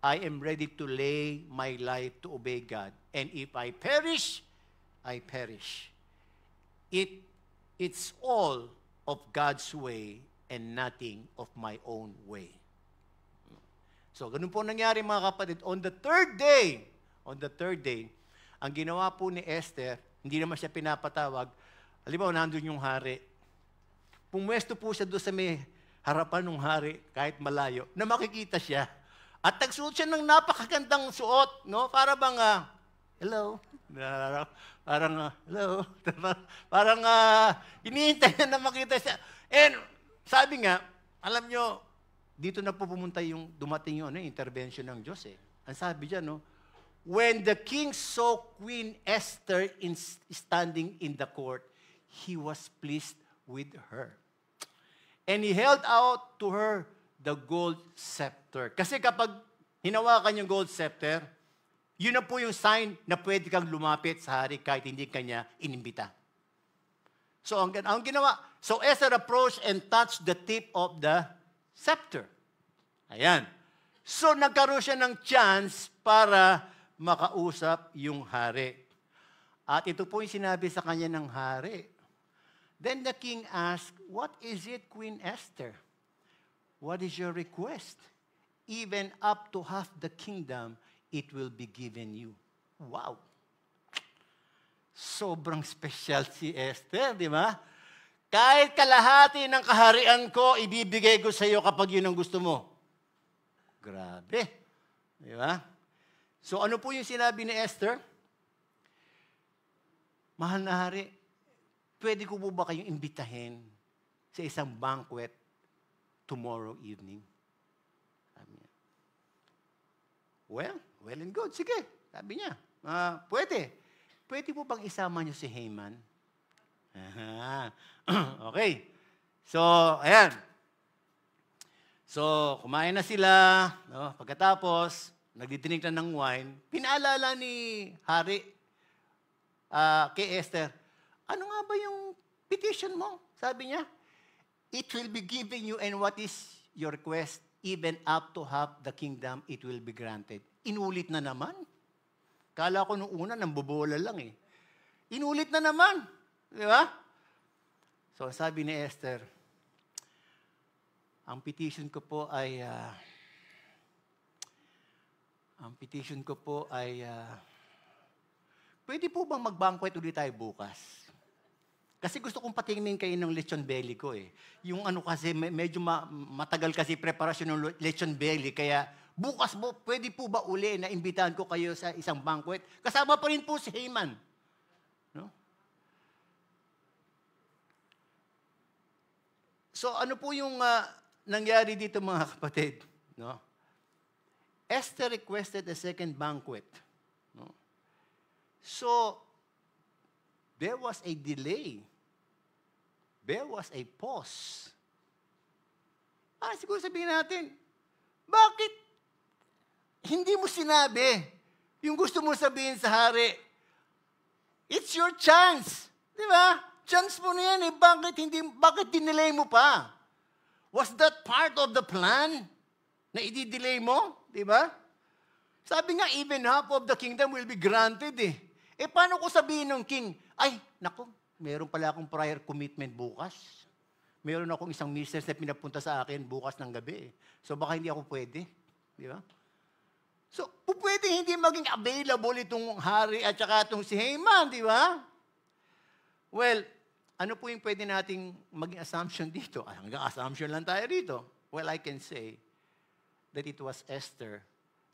I am ready to lay my life to obey God. And if I perish, I perish. It's all of God's way and nothing of my own way. So, ganun po nangyari mga kapatid. On the third day, ang ginawa po ni Esther, hindi naman siya pinapatawag. Halimbawa, nandun yung hari. Pumwesto po siya doon sa may harapan ng hari, kahit malayo, na makikita siya. At nagsuot siya ng napakagandang suot, no? Para bang, hello? Hello? Parang, iniintay na makita siya. And, sabi nga, alam nyo, dito na po pumunta yung, dumating yung intervention ng Diyos eh. Ang sabi dyan, no? When the king saw Queen Esther standing in the court, he was pleased with her. And he held out to her the gold scepter. Kasi kapag hinawakan yung gold scepter, yun na po yung sign na pwede kang lumapit sa hari kahit hindi kanya inimbita. So, ang ginawa, so Esther approached and touched the tip of the scepter. Ayan. So, nagkaroon siya ng chance para makausap yung hari. At ito po yung sinabi sa kanya ng hari. Then the king asked, "What is it, Queen Esther? What is your request? Even up to half the kingdom, it will be given you." Wow! Sobrang special si Esther, di ba? Kahit kalahati ng kaharian ko, ibibigay ko sa iyo kapag yun ang gusto mo. Grabe. Di ba? So ano po yung sinabi ni Esther? Mahal na hari, pwede ko po ba kayong imbitahin sa isang banquet tomorrow evening? Sabi niya. Well and good. Sige, sabi niya. Pwede. Pwede po bang isama niyo si Haman? Okay. So, ayan. So, kumain na sila. No? Pagkatapos, nagdidinig na ng wine, pinaalala ni hari kay Esther, ano nga ba yung petition mo? Sabi niya, it will be given you, and what is your request? Even up to half the kingdom, it will be granted. Inulit na naman. Kala ko nung una, nambobola lang eh. Inulit na naman. Di ba? So, sabi ni Esther, ang petition ko po ay, pwede po bang mag-banquet ulit tayo bukas? Kasi gusto kong patingin kayo ng lechon belly ko eh. Yung ano kasi, medyo matagal kasi preparasyon ng lechon belly, kaya bukas po, pwede po ba uli na imbitahan ko kayo sa isang banquet? Kasama pa rin po si Haman. No? So ano po yung nangyari dito mga kapatid? No? Esther requested a second banquet. No? So, there was a delay. There was a pause. Siguro sabihin natin, bakit hindi mo sinabi yung gusto mo sabihin sa hari? It's your chance. Di ba? Chance mo na yan eh. Bakit dinelay mo pa? Was that part of the plan na i-delay mo? Di ba? Sabi nga, even half of the kingdom will be granted eh. Paano ko sabihin ng king, ay, nako, meron pala akong prior commitment bukas. Meron akong isang mistress na pinapunta sa akin bukas ng gabi. So baka hindi ako pwede. Di ba? So, pwede hindi maging available itong hari at saka itong si Haman, di ba? Well, ano po yung pwede nating maging assumption dito? Hanggang assumption lang tayo dito. Well, I can say that it was Esther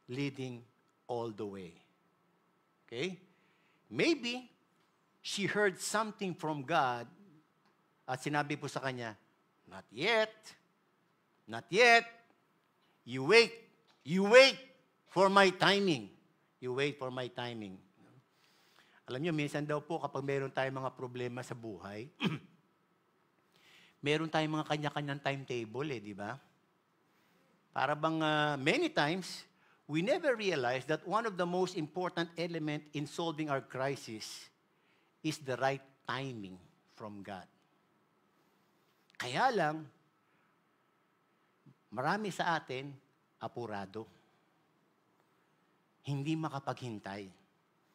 leading all the way. Okay? Maybe she heard something from God at sinabi po sa kanya, not yet. Not yet. You wait for my timing. You wait for my timing. Alam niyo, minsan daw po kapag meron tayong mga problema sa buhay, meron tayong mga kanya-kanyang timetable di ba? Para bang many times, we never realize that one of the most important element in solving our crisis is the right timing from God. Kaya lang, marami sa atin, apurado. Hindi makapaghintay.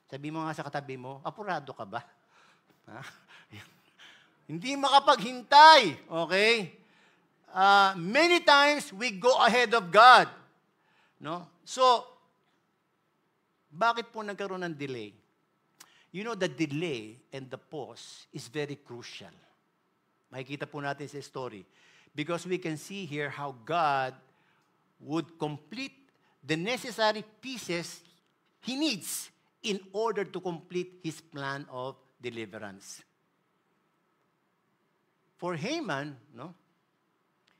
Sabi mo nga sa katabi mo, apurado ka ba? Hindi makapaghintay. Okay? Many times, we go ahead of God. No? So, bakit po nagkaroon ng delay? You know, the delay and the pause is very crucial. Makikita po natin sa story. Because we can see here how God would complete the necessary pieces He needs in order to complete His plan of deliverance. For Haman, no?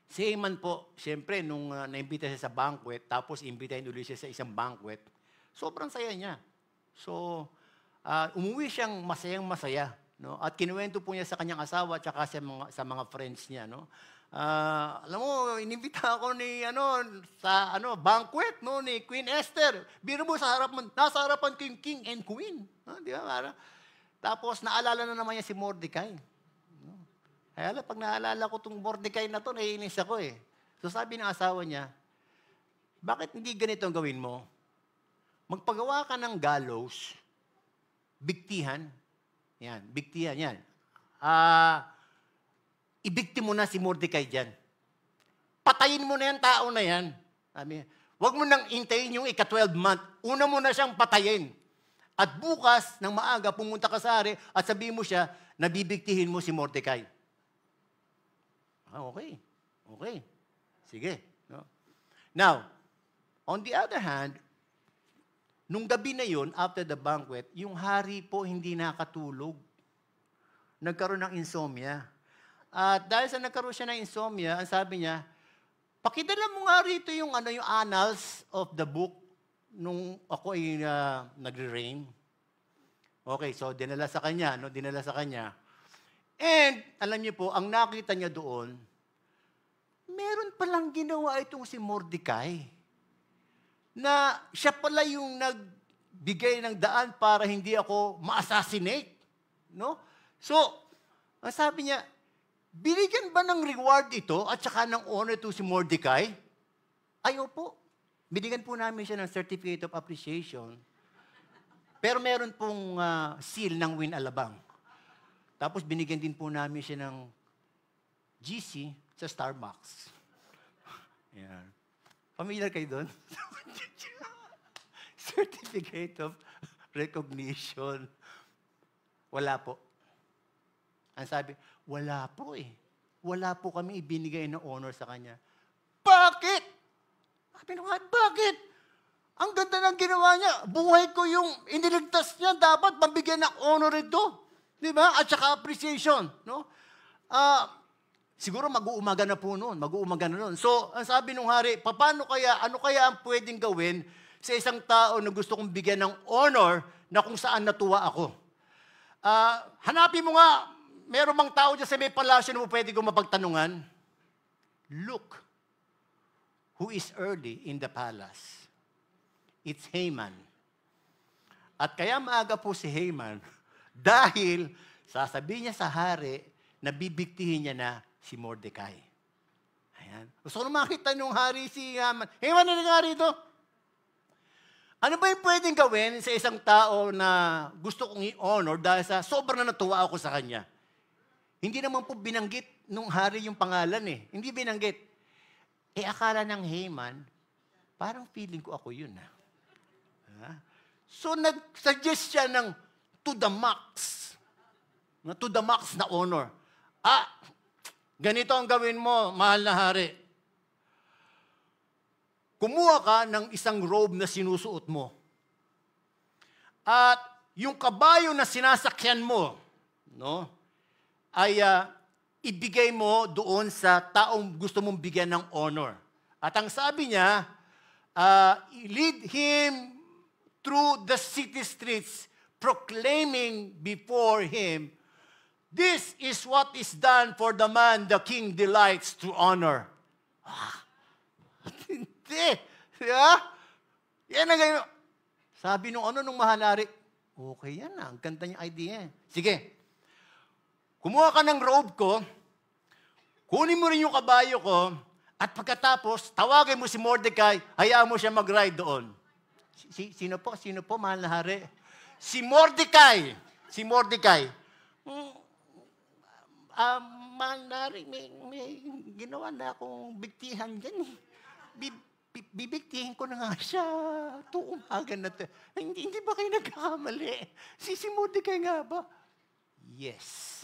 Si Haman po, siyempre, nung naimbita siya sa banquet, tapos imbitahin ulit siya sa isang banquet, sobrang saya niya. So, umuwi siyang masayang-masaya. No? At kinuwento po niya sa kanyang asawa at sa mga friends niya. No? Alam mo, inimbita ako sa banquet ni Queen Esther. Biro mo, nasa harapan ko yung king and queen. Di ba? Tapos, naalala na naman niya si Mordecai. Kaya pag naalala ko itong Mordecai na ito, naiinis ako eh. So sabi ng asawa niya, bakit hindi ganito ang gawin mo? Magpagawa ka ng gallows, bigtihan, yan. Ibigti mo na si Mordecai dyan. Patayin mo na yan, tao na yan. Sabi, huwag mo nang intayin yung ika-12 month. Una mo na siyang patayin. At bukas, ng maaga, pumunta ka sa hari at sabihin mo siya, nabibigtihin mo si Mordecai. Okay. Sige. No? Now, on the other hand, nung gabi na yun, after the banquet, yung hari po hindi nakatulog. Nagkaroon ng insomnia. At dahil sa nagkaroon siya ng insomnia, ang sabi niya, pakidala mo nga rito yung annals of the book nung ako ay nagre-reign. Okay, so dinala sa kanya. And, alam niyo po, ang nakita niya doon, meron palang ginawa itong si Mordecai na siya pala yung nagbigay ng daan para hindi ako ma-assassinate. No? So, ang sabi niya, binigyan ba ng reward ito at saka ng honor ito si Mordecai? Ayaw po. Binigyan po namin siya ng certificate of appreciation. Pero meron pong seal ng Win Alabang. Tapos binigyan din po namin siya ng GC sa Starbucks. Yan. Familiar kayo doon? Certificate of recognition. Wala po. Ang sabi, wala po eh. Wala po kami ibinigay ng honor sa kanya. Bakit? Sabi nga, bakit? Ang ganda ng ginawa niya. Buhay ko yung iniligtas niya. Dapat mabigyan ng honor ito. Di ba? At saka appreciation. No? Siguro mag-uumaga na po noon. So, ang sabi ng hari, ano kaya ang pwedeng gawin sa isang tao na gusto kong bigyan ng honor na kung saan natuwa ako? Hanapin mo nga, meron bang tao dyan sa may palasyo na mo pwede kong mapagtanungan? Look, who is early in the palace? It's Haman. At kaya maaga po si Haman dahil sasabihin niya sa hari na bibiktihin niya na si Mordecai. Ayan. Gusto ko na makita nung hari si Haman. Haman, ano nangyari ito? Ano ba yung pwedeng gawin sa isang tao na gusto kong i-honor dahil sa sobrang natuwa ako sa kanya? Hindi naman po binanggit nung hari yung pangalan eh. Hindi binanggit. Akala ng Haman, parang feeling ko ako yun. So nag-suggest siya ng to the max. To the max na honor. Ganito ang gawin mo, mahal na hari. Kumuha ka ng isang robe na sinusuot mo. At yung kabayo na sinasakyan mo, no, ay ibigay mo doon sa taong gusto mong bigyan ng honor. At ang sabi niya, lead him through the city streets, proclaiming before him, this is what is done for the man the king delights to honor. Hindi. Yeah? Yan ang ganyan. Sabi nung nung mahalari, okay yan na. Ang ganda niyang idea. Sige. Kumuha ka ng robe ko, kunin mo rin yung kabayo ko, at pagkatapos, tawagin mo si Mordecai, hayaan mo siya mag-ride doon. Sino po? Sino po, mahal na hari? Si Mordecai. Si Mordecai. Mahal na hari, may ginawa na akong biktihan dyan eh. Bibiktihin ko na nga siya. Umaga na to. Hindi ba kayo nagkakamali? Si Mordecai nga ba? Yes.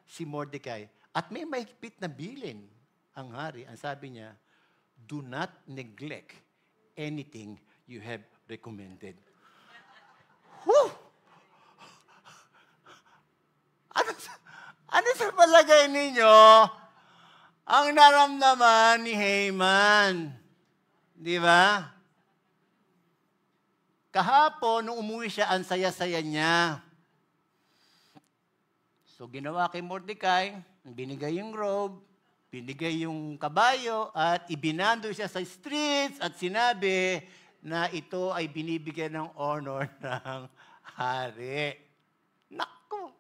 Si Mordecai. At may mahigpit na bilin ang hari. Ang sabi niya, do not neglect anything you have recommended. Whew! Ano sa palagay ninyo ang naramdaman ni Haman? Di ba? Kahapon, nung umuwi siya, ang saya-saya niya. So, ginawa kay Mordecai, binigay yung robe, binigay yung kabayo, at ibinando siya sa streets at sinabi na ito ay binibigyan ng honor ng hari. Naku!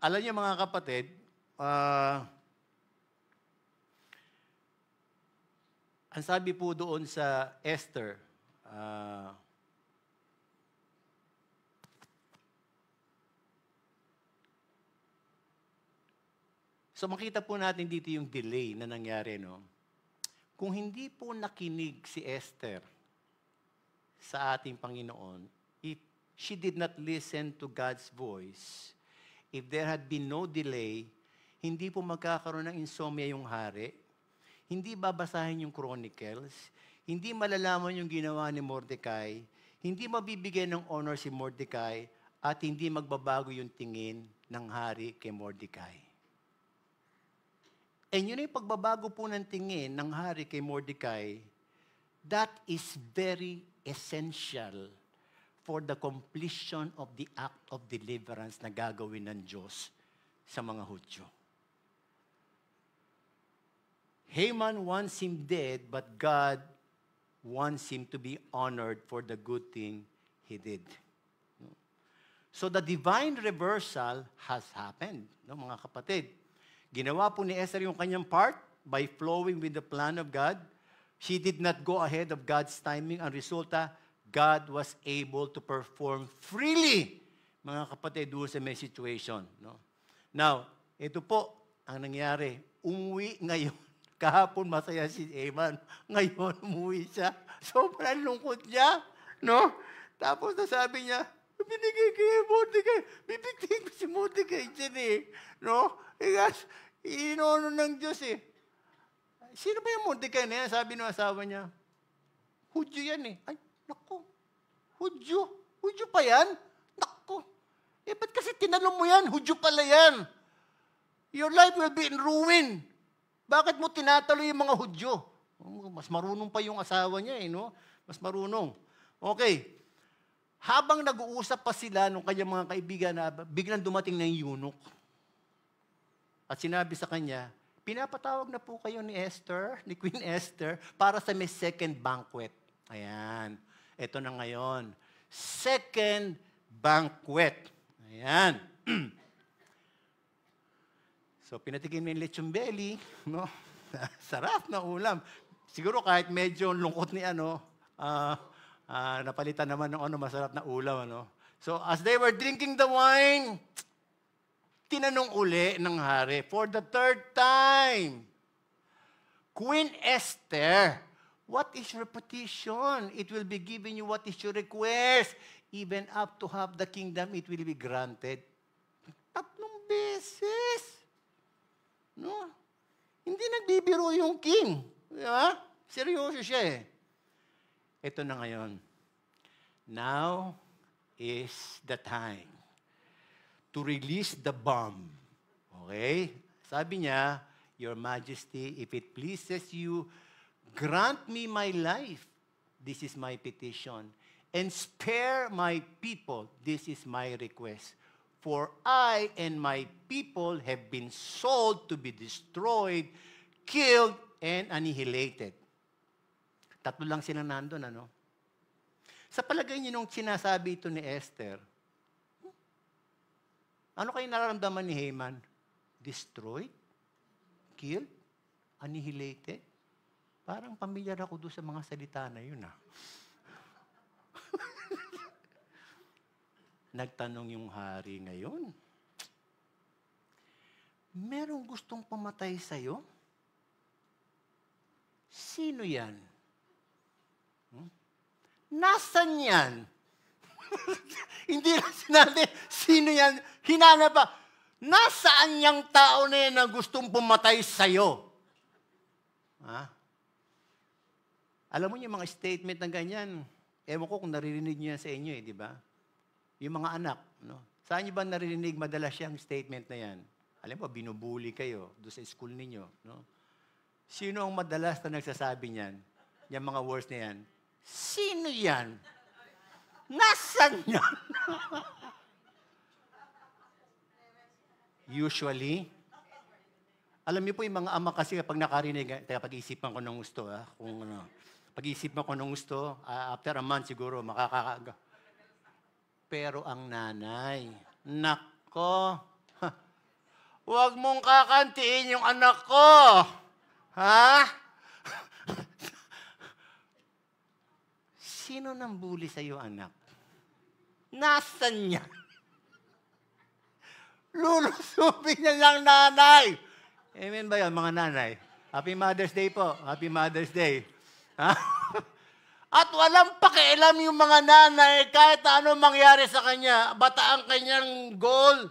Alam niyo mga kapatid, ang sabi po doon sa Esther, so makita po natin dito yung delay na nangyari, no? Kung hindi po nakinig si Esther sa ating Panginoon, if she did not listen to God's voice, if there had been no delay, hindi po magkakaroon ng insomnia yung hari, hindi babasahin yung Chronicles, hindi malalaman yung ginawa ni Mordecai, hindi mabibigyan ng honor si Mordecai, at hindi magbabago yung tingin ng hari kay Mordecai. And yun yung pagbabago po ng tingin ng hari kay Mordecai, that is very essential for the completion of the act of deliverance na gagawin ng Diyos sa mga Hudyo. Haman wants him dead, but God wants him to be honored for the good thing he did. So the divine reversal has happened, no, mga kapatid. Ginawa po ni Esther yung kanyang part by flowing with the plan of God. She did not go ahead of God's timing. Ang resulta, God was able to perform freely, mga kapatid, doon sa may situation. No? Now, ito po ang nangyari. Umuwi ngayon. Kahapon masaya si Haman. Ngayon umuwi siya. Sobrang lungkot niya. No? Tapos nasabi niya, binigay kay Mordecai. Bibigtiin ko si Mordecai dyan eh. No? Inono ng Diyos eh. Sino ba yung Mordecai na yan? Sabi ng asawa niya, Hudyo yan eh. Ay, naku. Hudyo? Hudyo pa yan? Naku. Ba't kasi tinanong mo yan? Hudyo pala yan. Your life will be in ruin. Bakit mo tinatalo yung mga Hudyo? Mas marunong pa yung asawa niya eh, no? Mas marunong. Okay. habang nag-uusap pa sila nung kanyang mga kaibigan na biglang dumating na yung eunuch. At sinabi sa kanya, pinapatawag na po kayo ni Esther, ni Queen Esther, para sa may second banquet. Ayan. Ito na ngayon. Second banquet. Ayan. So, pinatikin mo yung lechon belly, no? Sarap na ulam. Siguro kahit medyo lungkot ni napalitan naman ng masarap na ulam, So, as they were drinking the wine, tinanong uli ng hari for the third time, Queen Esther, what is your petition? It will be given you what is your request. Even up to half the kingdom, it will be granted. 3 beses. No? Hindi nagbibiro yung king. Diba? Seryoso siya eh. Ito na ngayon. Now is the time to release the bomb. Okay? Sabi niya, Your Majesty, if it pleases you, grant me my life. This is my petition. And spare my people. This is my request. For I and my people have been sold to be destroyed, killed, and annihilated. 3 lang sila nandun, Sa palagay niyo nung sinasabi ito ni Esther, ano kayo nararamdaman ni Haman? Destroyed? Killed? Annihilated? Parang pamilyar ako doon sa mga salita na yun, Nagtanong yung hari ngayon, merong gustong pamatay sa'yo? Sino yan? Nasaan yan? Hindi lang sinabi, sino yan? Hinanap pa, nasaan yung tao na yan na gustong pumatay sa'yo? Alam mo yung mga statement ng ganyan, ewan ko kung naririnig niyo yan sa inyo di ba? Yung mga anak, Saan niyo ba naririnig madalas yung statement na yan? Alam mo, binubuli kayo doon sa school ninyo, Sino ang madalas na nagsasabi niyan? Yung mga words na yan. Sino yan? Nasaan yan? Usually, alam niyo po yung mga ama kasi kapag nakarinig, pag-iisipan ko ng gusto, pag-iisipan ko ng gusto, after a month siguro, makakakaga. Pero ang nanay, nako, huwag mong kakantiin yung anak ko. Ha? Sino nang bully sa'yo, anak? Nasaan niya? Lulusubin niya lang nanay. Amen ba yan, mga nanay? Happy Mother's Day po. Happy Mother's Day. Ha? At walang pakialam yung mga nanay kahit ano mangyari sa kanya. Bata ang kanyang goal.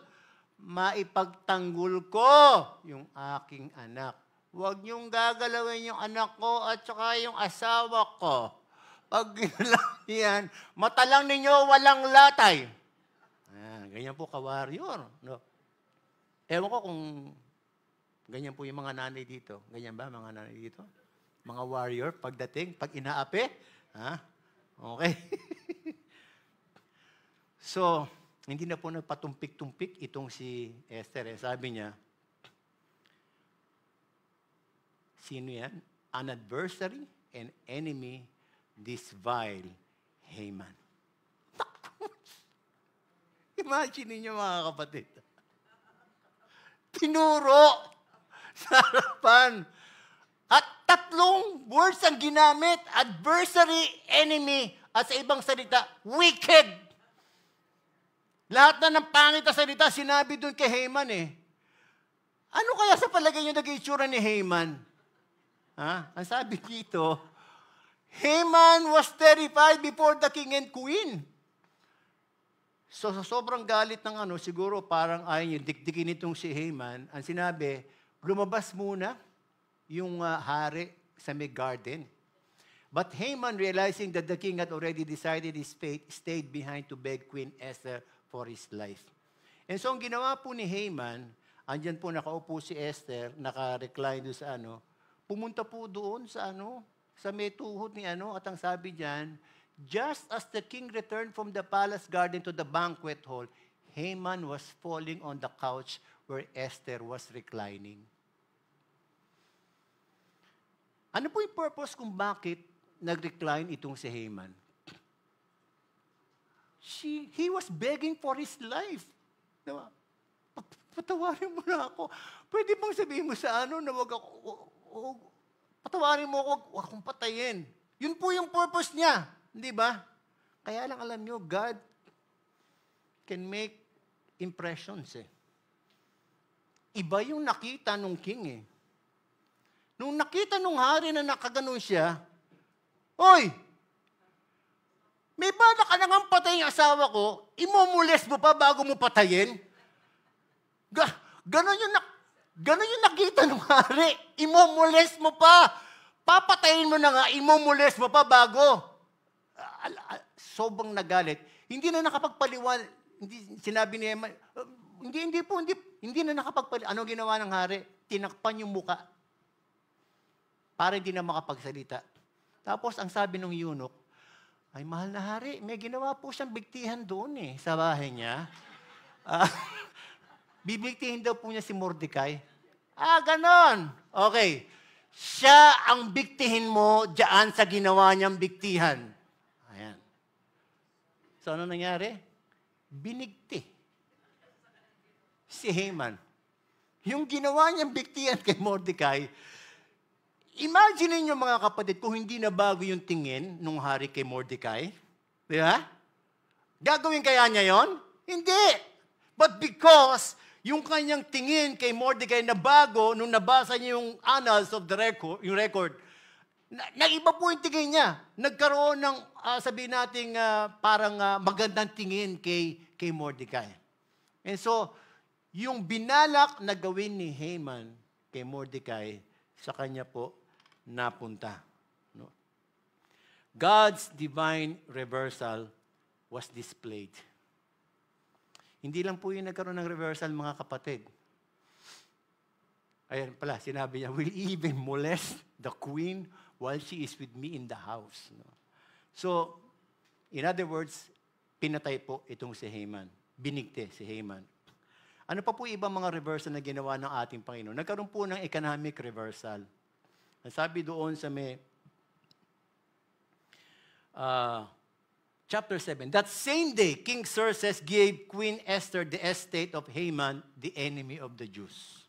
Maipagtanggol ko yung aking anak. Huwag niyong gagalawin yung anak ko at saka yung asawa ko. Pag ginalang yan, mata lang ninyo walang latay. Ganyan po ka-warrior. Ewan ko kung ganyan po yung mga nanay dito. Ganyan ba mga nanay dito? Mga warrior, pagdating, pag inaapi, Okay. So, hindi na po nagpatumpik-tumpik itong si Esther. Sabi niya, sino yan? An adversary and enemy, this vile Haman. Imagine niyo mga kapatid. Tinuro sa harapan. At 3 words ang ginamit, adversary, enemy, at sa ibang salita, wicked. Lahat na ng pangit na salita, sinabi doon kay Haman Ano kaya sa palagay niyo nag-itsura ni Haman? Ang sabi dito, Haman was terrified before the king and queen. So sa sobrang galit ng siguro parang ayaw niyo, dikdikin itong si Haman, ang sinabi, lumabas muna yung hari sa may garden. But Haman, realizing that the king had already decided his fate, stayed behind to beg Queen Esther for his life. And so ang ginawa po ni Haman, andyan po nakaupo si Esther, naka-recline doon sa pumunta po doon sa sa may tuhod ni at ang sabi diyan, Just as the king returned from the palace garden to the banquet hall, Haman was falling on the couch where Esther was reclining. Ano po yung purpose kung bakit nag-recline itong si Haman? He was begging for his life. Diba? Patawarin mo na ako. Pwede bang sabihin mo sa na wag ako, patawarin mo ako, wag akong patayin. Yun po yung purpose niya. Di ba? Kaya lang alam nyo, God can make impressions eh. Iba yung nakita nung king eh. Nung nakita nung hari na nakaganon siya, Hoy! May bala ka nang patayin yung asawa ko, imumules mo pa bago mo patayin? Ganon yung nakita ng hari. Imumules mo pa. Papatayin mo na nga, imumules mo pa bago. Sobrang nagalit. Hindi na nakapagpaliwan. Sinabi ni Emma, hindi na nakapagpaliwan. Ano ginawa ng hari? Tinakpan yung muka. Para hindi na makapagsalita. Tapos ang sabi ng eunuch, ay, mahal na hari, may ginawa po siyang bigtihan doon sa bahay niya. Bibigtihin daw po niya si Mordecai. Ganon. Okay. Siya ang bigtihin mo diyan sa ginawa niyang bigtihan. Ayan. So, ano nangyari? Binigti. Si Haman. Yung ginawa niyang bigtihan kay Mordecai, imagine niyo mga kapatid kung hindi na bago yung tingin nung hari kay Mordecai. Di ba? Gagawin kaya niya yon? Hindi. But because yung kanyang tingin kay Mordecai na bago nung nabasa niya yung annals of the record, naiba po yung tingin niya. Nagkaroon ng, sabihin natin, parang magandang tingin kay Mordecai. And so, yung binalak na gawin ni Haman kay Mordecai, sa kanya po napunta. No? God's divine reversal was displayed. Hindi lang po yung nagkaroon ng reversal, mga kapatid. Ayan pala, sinabi niya, will even molest the queen while she is with me in the house. No? So, in other words, pinatay po itong si Haman. Binigti si Haman. Ano pa po ibang mga reversal na ginawa ng ating Panginoon? Nagkaroon po ng economic reversal. Sabi doon sa may chapter 7, that same day, King Xerxes gave Queen Esther the estate of Haman, the enemy of the Jews.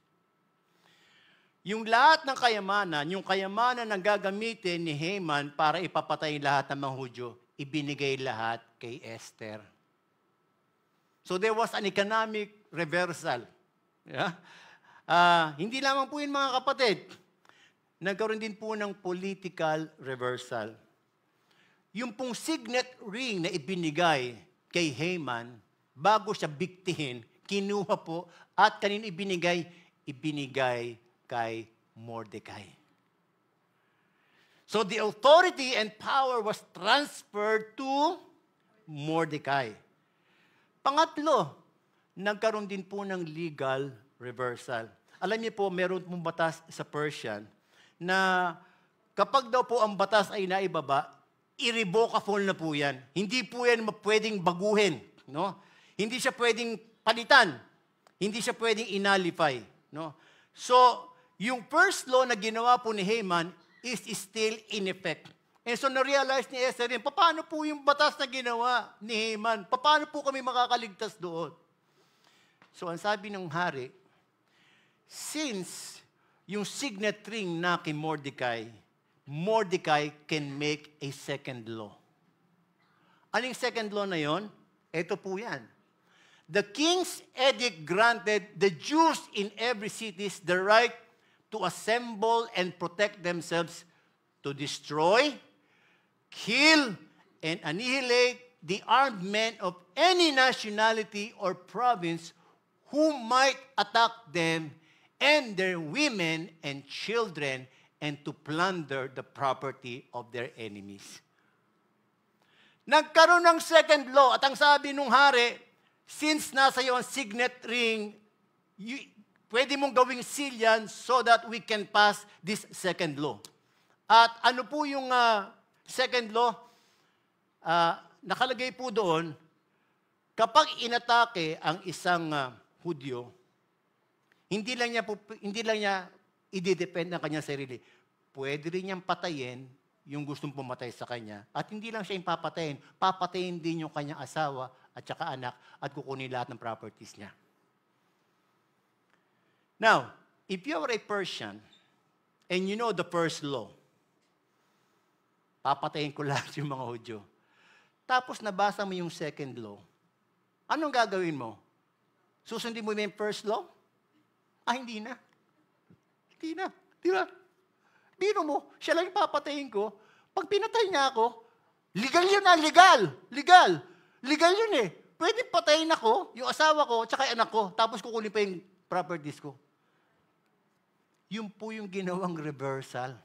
Yung lahat ng kayamanan, yung kayamanan na gagamitin ni Haman para ipapatay lahat ng mga Hudyo, ibinigay lahat kay Esther. So there was an economic reversal. Yeah? Hindi lamang po yun, mga kapatid. Nagkaroon din po ng political reversal. Yung pong signet ring na ibinigay kay Haman, bago siya biktihin, kinuha po at kanino ibinigay? Ibinigay kay Mordecai. So the authority and power was transferred to Mordecai. Pangatlo, nagkaroon din po ng legal reversal. Alam niyo po, meron pong batas sa Persian na kapag daw po ang batas ay naibaba, irrevocable na po yan. Hindi po yan pwedeng baguhin. No? Hindi siya pwedeng palitan. Hindi siya pwedeng inalify. No? So, yung first law na ginawa po ni Haman is still in effect. And so, na-realize ni Esther rin, paano po yung batas na ginawa ni Haman? Paano po kami makakaligtas doon? So, ang sabi ng hari, since yung signet ring na kay Mordecai, Mordecai can make a second law. Anong second law na yon? Ito po yan. The king's edict granted the Jews in every city the right to assemble and protect themselves to destroy, kill, and annihilate the armed men of any nationality or province who might attack them and their women and children, and to plunder the property of their enemies. Nagkaroon ng second law, at ang sabi nung hari, since nasa iyo ang signet ring, pwede mong gawing seal yan so that we can pass this second law. At ano po yung second law? nakalagay po doon, kapag inatake ang isang Hudyo, hindi lang niya i-depend ng kanyang sarili. Pwede rin niyang patayin yung gustong pumatay sa kanya. At hindi lang siya yung papatayin din yung kanyang asawa at saka anak at kukunin lahat ng properties niya. Now, if you are a Persian and you know the first law, papatayin ko lahat yung mga Hudyo. Tapos nabasa mo yung second law, anong gagawin mo? Susundin mo yung first law? Hindi na. Hindi na. Di ba? Biro mo, siya lang yung papatayin ko. Pag pinatay niya ako, legal yun na, legal. Legal. Legal yun eh. Pwede patayin ako, yung asawa ko, tsaka yung anak ko, tapos kukunin pa yung properties ko. Yun po yung ginawang reversal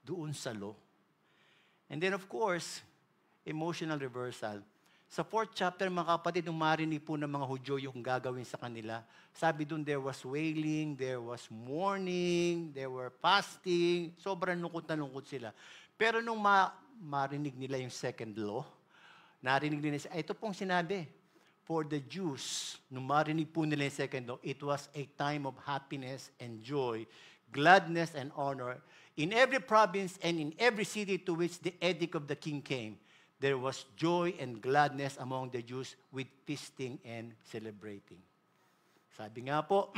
doon sa law. And then of course, emotional reversal. Sa 4th chapter, mga kapatid, nung marinig po ng mga Hudyo yung gagawin sa kanila, sabi doon, there was wailing, there was mourning, there were fasting, sobrang lungkot na lungkot sila. Pero nung marinig nila yung second law, narinig nila, ito pong sinabi, for the Jews, nung marinig po nila yung second law, it was a time of happiness and joy, gladness and honor. In every province and in every city to which the edict of the king came, there was joy and gladness among the Jews with feasting and celebrating. Sabi nga po,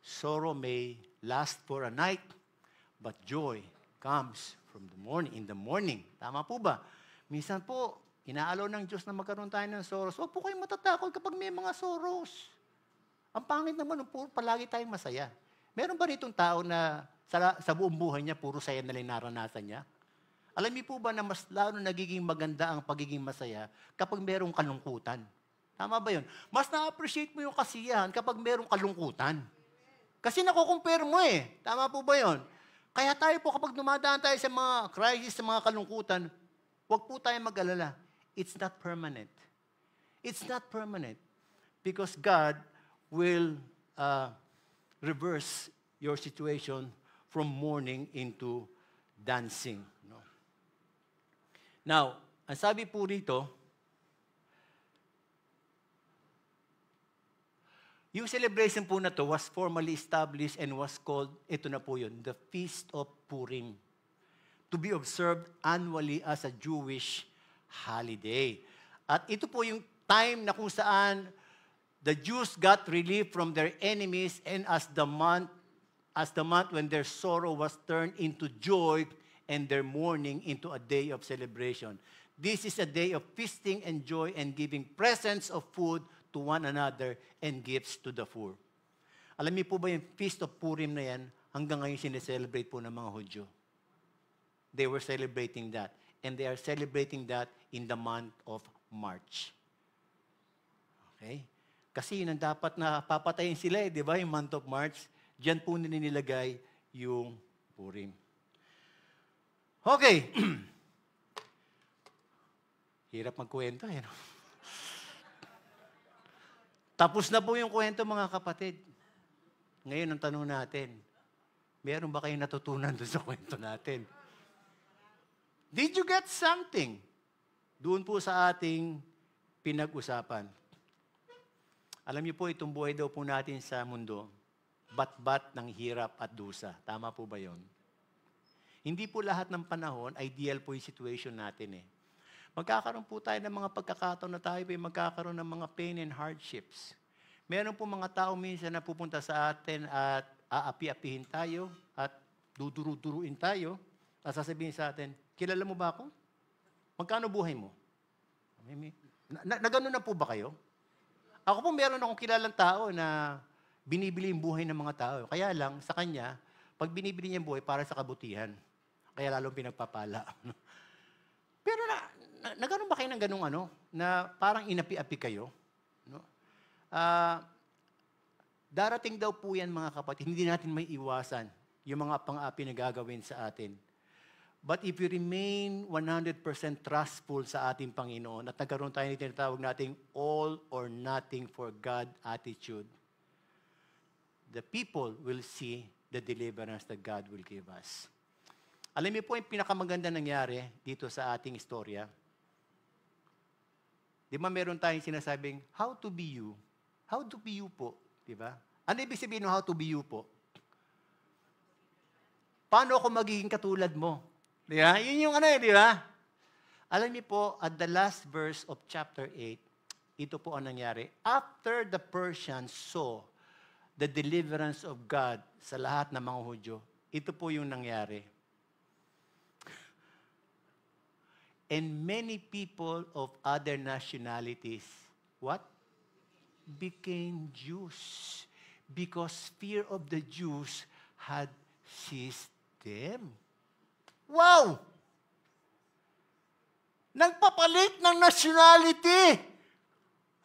sorrow may last for a night, but joy comes from the morning, in the morning. Tama po ba? Minsan po, inaalaw ng Diyos na magkaroon tayo ng sorrows. Huwag po kayong matatakot kapag may mga sorrows. Ang pangit naman, palagi tayong masaya. Meron ba nitong tao na sa buong buhay niya, puro saya na lang naranasan niya? Alam niyo po ba na mas lalo nagiging maganda ang pagiging masaya kapag merong kalungkutan? Tama ba yun? Mas na-appreciate mo yung kasiyahan kapag merong kalungkutan. Kasi nakukumpare mo eh. Tama po ba yun? Kaya tayo po kapag dumadaan tayo sa mga crisis, sa mga kalungkutan, huwag po tayo mag-alala. It's not permanent. It's not permanent. Because God will reverse your situation from mourning into dancing. No? Now, ang sabi po rito, yung celebration po na to was formally established and was called, ito na po yun, the Feast of Purim, to be observed annually as a Jewish holiday. At ito po yung time na kung saan the Jews got relief from their enemies and as the month when their sorrow was turned into joy and their mourning into a day of celebration. This is a day of feasting and joy and giving presents of food to one another and gifts to the poor. Alam niyo po ba yung Feast of Purim na yan, hanggang ngayon sineselebrate po ng mga Hudyo. They were celebrating that. And they are celebrating that in the month of March. Okay? Kasi yun ang dapat na papatayin sila di ba? Yung month of March, diyan po nilagay yung Purim. Okay. Hirap magkwento, eh. No? Tapos na po yung kwento, mga kapatid. Ngayon, ang tanong natin, meron ba kayong natutunan doon sa kwento natin? Did you get something doon po sa ating pinag-usapan? Alam niyo po, itong buhay daw po natin sa mundo, bat-bat ng hirap at dusa. Tama po ba yon? Hindi po lahat ng panahon, ideal po yung situation natin eh. Magkakaroon po tayo ng mga pagkakataon na tayo ay magkakaroon ng mga pain and hardships. Meron po mga tao minsan na pupunta sa atin at aapi-apihin tayo at duduru-duruin tayo at sasabihin sa atin, kilala mo ba ako? Magkano buhay mo? Nagano na po ba kayo? Ako po meron akong kilalang tao na binibili yung buhay ng mga tao. Kaya lang, sa kanya, pag binibili niya yung buhay, para sa kabutihan. Kaya lalong pinagpapala. Pero nagano'n ba kayo ng ganung ano? Na parang inapi-api kayo? No? Darating daw po yan, mga kapatid. Hindi natin may iwasan yung mga pang-api na gagawin sa atin. But if you remain 100% trustful sa ating Panginoon at nagkaroon tayo ng tinatawag nating all or nothing for God attitude, the people will see the deliverance that God will give us. Alam niyo po, yung pinakamaganda nangyari dito sa ating istorya, Di ba meron tayong sinasabing, how to be you? How to be you po? Di ba? Ano ibig sabihin ng how to be you po? Paano ako magiging katulad mo? Di ba? Yun yung di ba? Alam niyo po, at the last verse of chapter 8, ito po ang nangyari. After the Persians saw the deliverance of God sa lahat ng mga Hudyo, ito po yung nangyari. And many people of other nationalities, what? Became Jews. Because fear of the Jews had seized them. Wow! Nagpapalit ng nationality.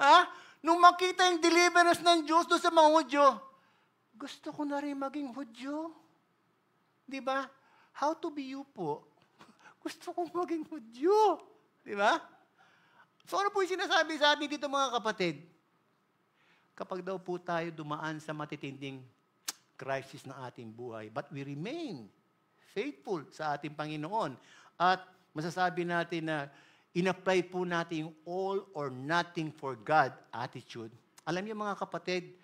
Ha? Nung makita yung deliverance ng Diyos doon sa mga Hudyo, gusto ko na rin maging Hudyo. Di ba? How to be you po? Gusto kong maging Hudyo. Di ba? So ano po yung sinasabi sa atin dito mga kapatid? Kapag daw po tayo dumaan sa matitinding crisis ng ating buhay, but we remain faithful sa ating Panginoon. At masasabi natin na in-apply po natin yung all or nothing for God attitude. Alam niyo mga kapatid,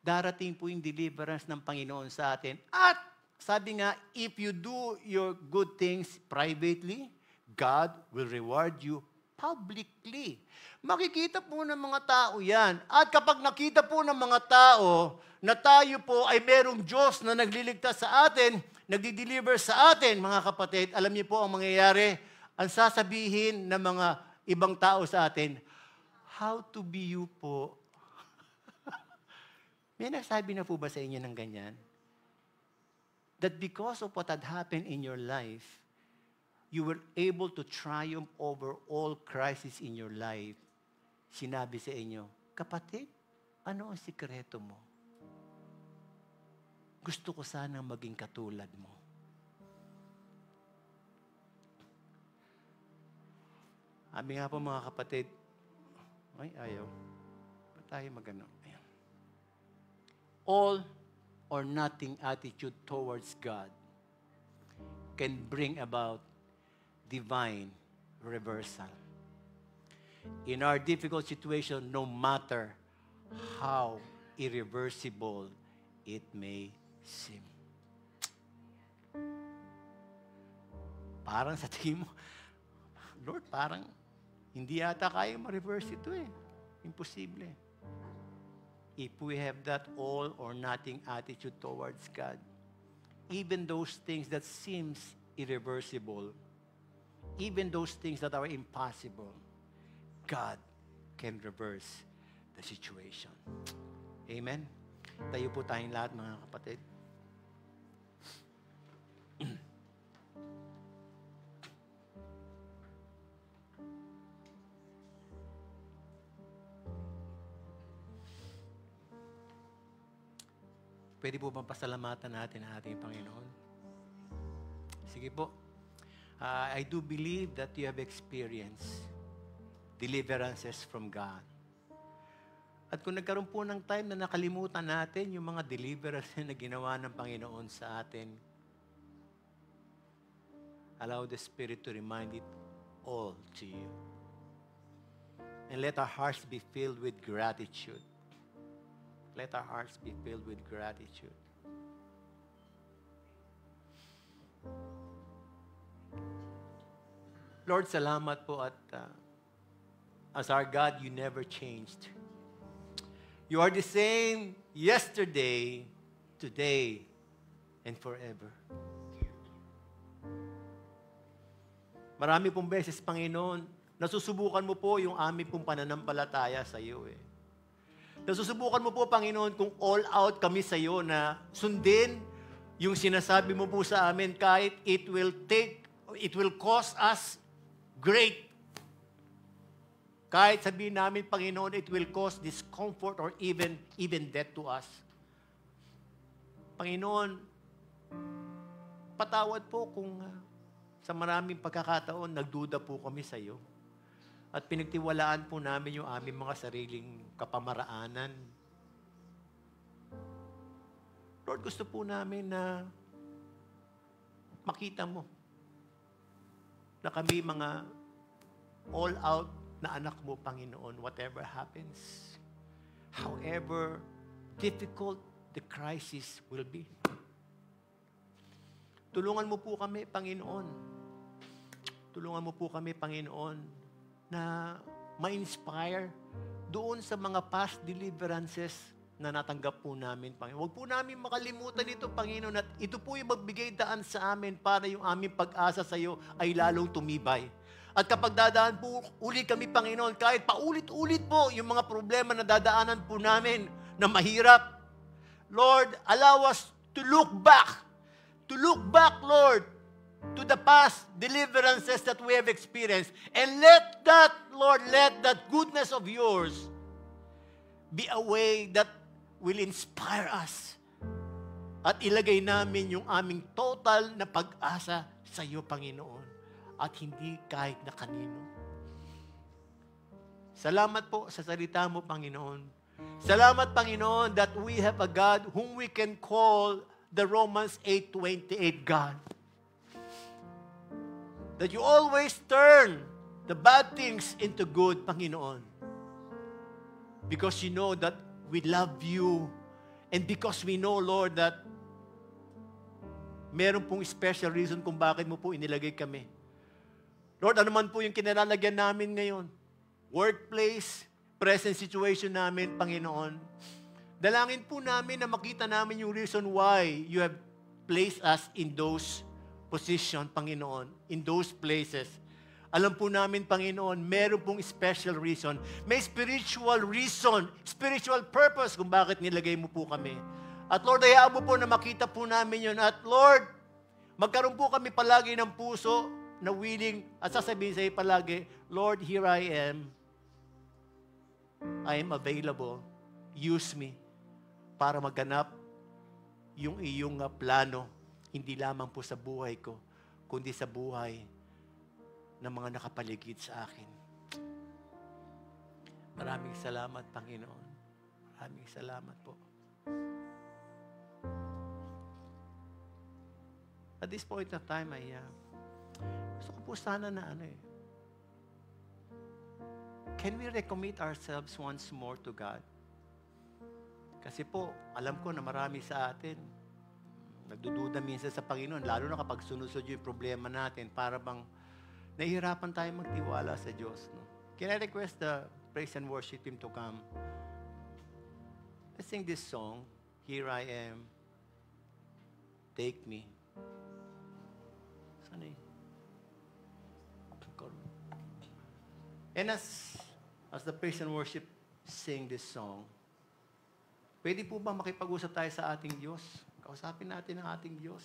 darating po yung deliverance ng Panginoon sa atin. At sabi nga, if you do your good things privately, God will reward you publicly. Makikita po ng mga tao yan. At kapag nakita po ng mga tao na tayo po ay merong Diyos na nagliligtas sa atin, nagdi-deliver sa atin, mga kapatid, alam niyo po ang mangyayari, ang sasabihin ng mga ibang tao sa atin, how to be you po? May nasabi na po ba sa inyo ng ganyan? That because of what had happened in your life, you were able to triumph over all crises in your life. Sinabi sa inyo, kapatid, ano ang sikreto mo? Gusto ko sanang maging katulad mo. Sabi nga po mga kapatid, ay ayaw. Ba't tayo magano? Ayan. All or nothing attitude towards God can bring about divine reversal. In our difficult situation, no matter how irreversible it may seem. Parang sa tingin mo, Lord, parang hindi yata kaya ma-reverse ito eh. Imposible. If we have that all or nothing attitude towards God, even those things that seems irreversible, even those things that are impossible, God can reverse the situation. Amen? Tayo po tayong lahat, mga kapatid. Pwede po bang pasalamatan natin ang ating Panginoon? Sige po. I do believe that you have experienced deliverances from God. At kung nagkaroon po ng time na nakalimutan natin yung mga deliverances na ginawa ng Panginoon sa atin, allow the Spirit to remind it all to you. And let our hearts be filled with gratitude. Let our hearts be filled with gratitude. Lord, salamat po at as our God, you never changed. You are the same yesterday, today, and forever. Marami pong beses, Panginoon, nasusubukan mo po yung aming pong pananampalataya sa iyo eh. Nasusubukan mo po, Panginoon, kung all out kami sa iyo na sundin yung sinasabi mo po sa amin kahit it will cost us great. Kahit sabihin namin, Panginoon, it will cause discomfort or even death to us. Panginoon, patawad po kung sa maraming pagkakataon, nagduda po kami sa iyo. At pinagtiwalaan po namin yung aming mga sariling kapamaraanan. Lord, gusto po namin na makita mo na kami mga all out na anak mo, Panginoon, whatever happens, however difficult the crisis will be. Tulungan mo po kami, Panginoon. Tulungan mo po kami, Panginoon, na ma-inspire doon sa mga past deliverances na natanggap po namin, Panginoon. Huwag po namin makalimutan ito, Panginoon, at ito po yung magbigay daan sa amin para yung aming pag-asa sa iyo ay lalong tumibay. At kapag dadaan po uli kami, Panginoon, kahit paulit-ulit po yung mga problema na dadaanan po namin na mahirap, Lord, allow us to look back, Lord, to the past deliverances that we have experienced. And let that, Lord, let that goodness of yours be a way that will inspire us at ilagay namin yung aming total na pag-asa sa iyo, Panginoon, at hindi kahit na kanino. Salamat po sa salita mo, Panginoon. Salamat, Panginoon, that we have a God whom we can call the Romans 8:28 God. That you always turn the bad things into good, Panginoon. Because you know that we love you. And because we know, Lord, that meron pong special reason kung bakit mo po inilagay kami. Lord, ano man po yung kinalalagyan namin ngayon, workplace, present situation namin, Panginoon, dalangin po namin na makita namin yung reason why you have placed us in those position, Panginoon, in those places. Alam po namin, Panginoon, meron pong special reason. May spiritual reason, spiritual purpose kung bakit nilagay mo po kami. At Lord, hayaan mo po na makita po namin yun. At Lord, magkaroon po kami palagi ng puso na willing at sasabihin sa iyo palagi, Lord, here I am. I am available. Use me para maganap yung iyong plano, hindi lamang po sa buhay ko, kundi sa buhay ng mga nakapaligid sa akin. Maraming salamat, Panginoon. Maraming salamat po. At this point of time, gusto ko po sana na can we recommit ourselves once more to God? Kasi po, alam ko na marami sa atin, nagdududa minsan sa Panginoon, lalo na kapag sunod-sunod yung problema natin, para bang nahihirapan tayo magtiwala sa Diyos. No? Can I request the praise and worship team to come? Let's sing this song, Here I Am, Take Me. Sana yun? And as the praise and worship sing this song, pwede po ba makipag-usap tayo sa ating Diyos? Kausapin natin ang ating Diyos.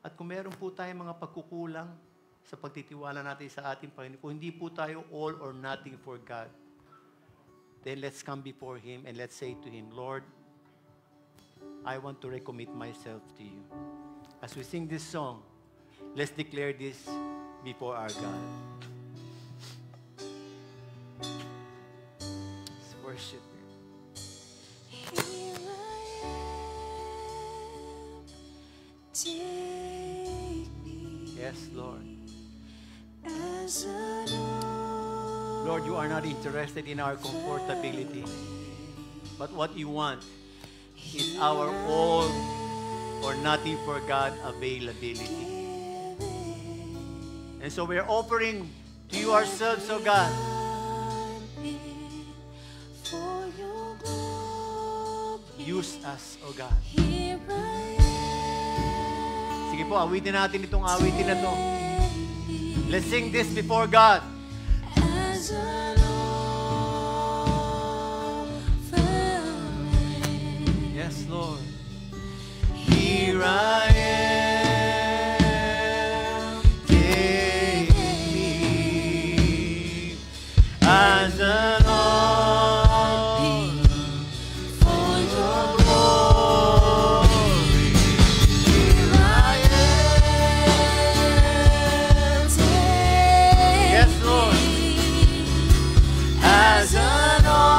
At kung meron po tayong mga pagkukulang sa pagtitiwala natin sa ating Panginoon, kung hindi po tayo all or nothing for God, then let's come before Him and let's say to Him, Lord, I want to recommit myself to you. As we sing this song, let's declare this before our God. Let's worship Him. Take me. Yes, Lord. As an Lord, you are not interested in our comfortability, but what you want is our all or nothing for God availability. And so we're offering to you ourselves, oh God. Use us, oh God. Sige po, awitin natin itong awitin na to. Let's sing this before God. As an offering. Yes, Lord. Here I am. Take me as an offering for your glory. Here I am. Yes, Lord. As an offering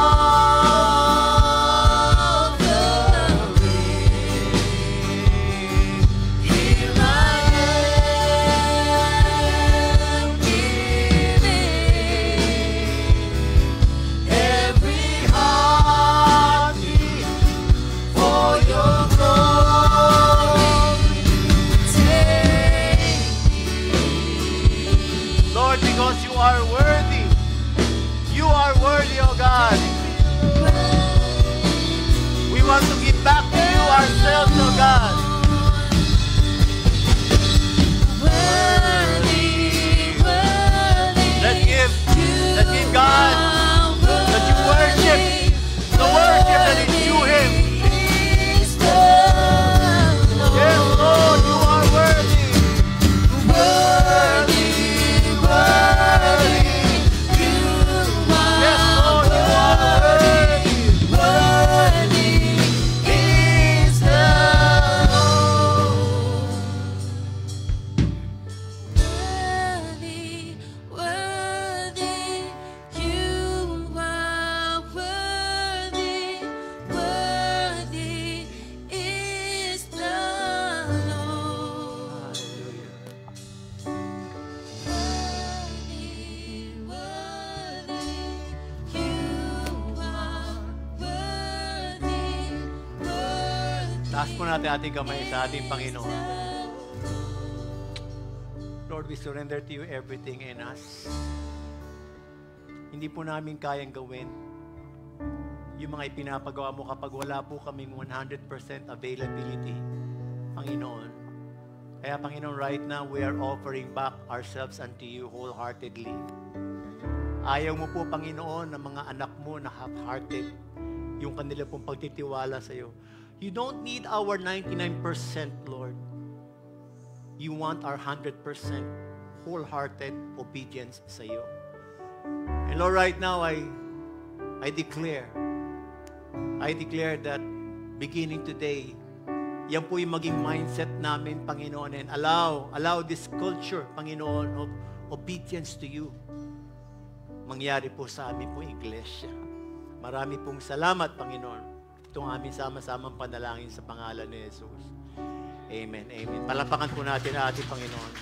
God. We want to give back to you ourselves, oh God. Let's give God that you worship, the worship that is due Him. Yes, Lord, you are worthy. Worthy. Yes, Lord, you are worthy. Is the taas po natin ating kamay sa ating Panginoon. Lord, we surrender to you everything in us. Hindi po namin kayang gawin yung mga ipinapagawa mo kapag wala po kaming 100% availability, Panginoon. Kaya, Panginoon, right now, we are offering back ourselves unto you wholeheartedly. Ayaw mo po, Panginoon, ng mga anak mo na half-hearted, yung kanila pong pagtitiwala sa iyo. You don't need our 99%, Lord. You want our 100% wholehearted obedience sa iyo. And Lord, right now, I declare that beginning today, yan po yung maging mindset namin, Panginoon, and allow this culture, Panginoon, of obedience to you mangyari po sa amin po iglesia. Marami pong salamat, Panginoon. Itong aming sama-samang panalangin sa pangalan ni Jesus. Amen, amen. Palapakan po natin ang ating Panginoon.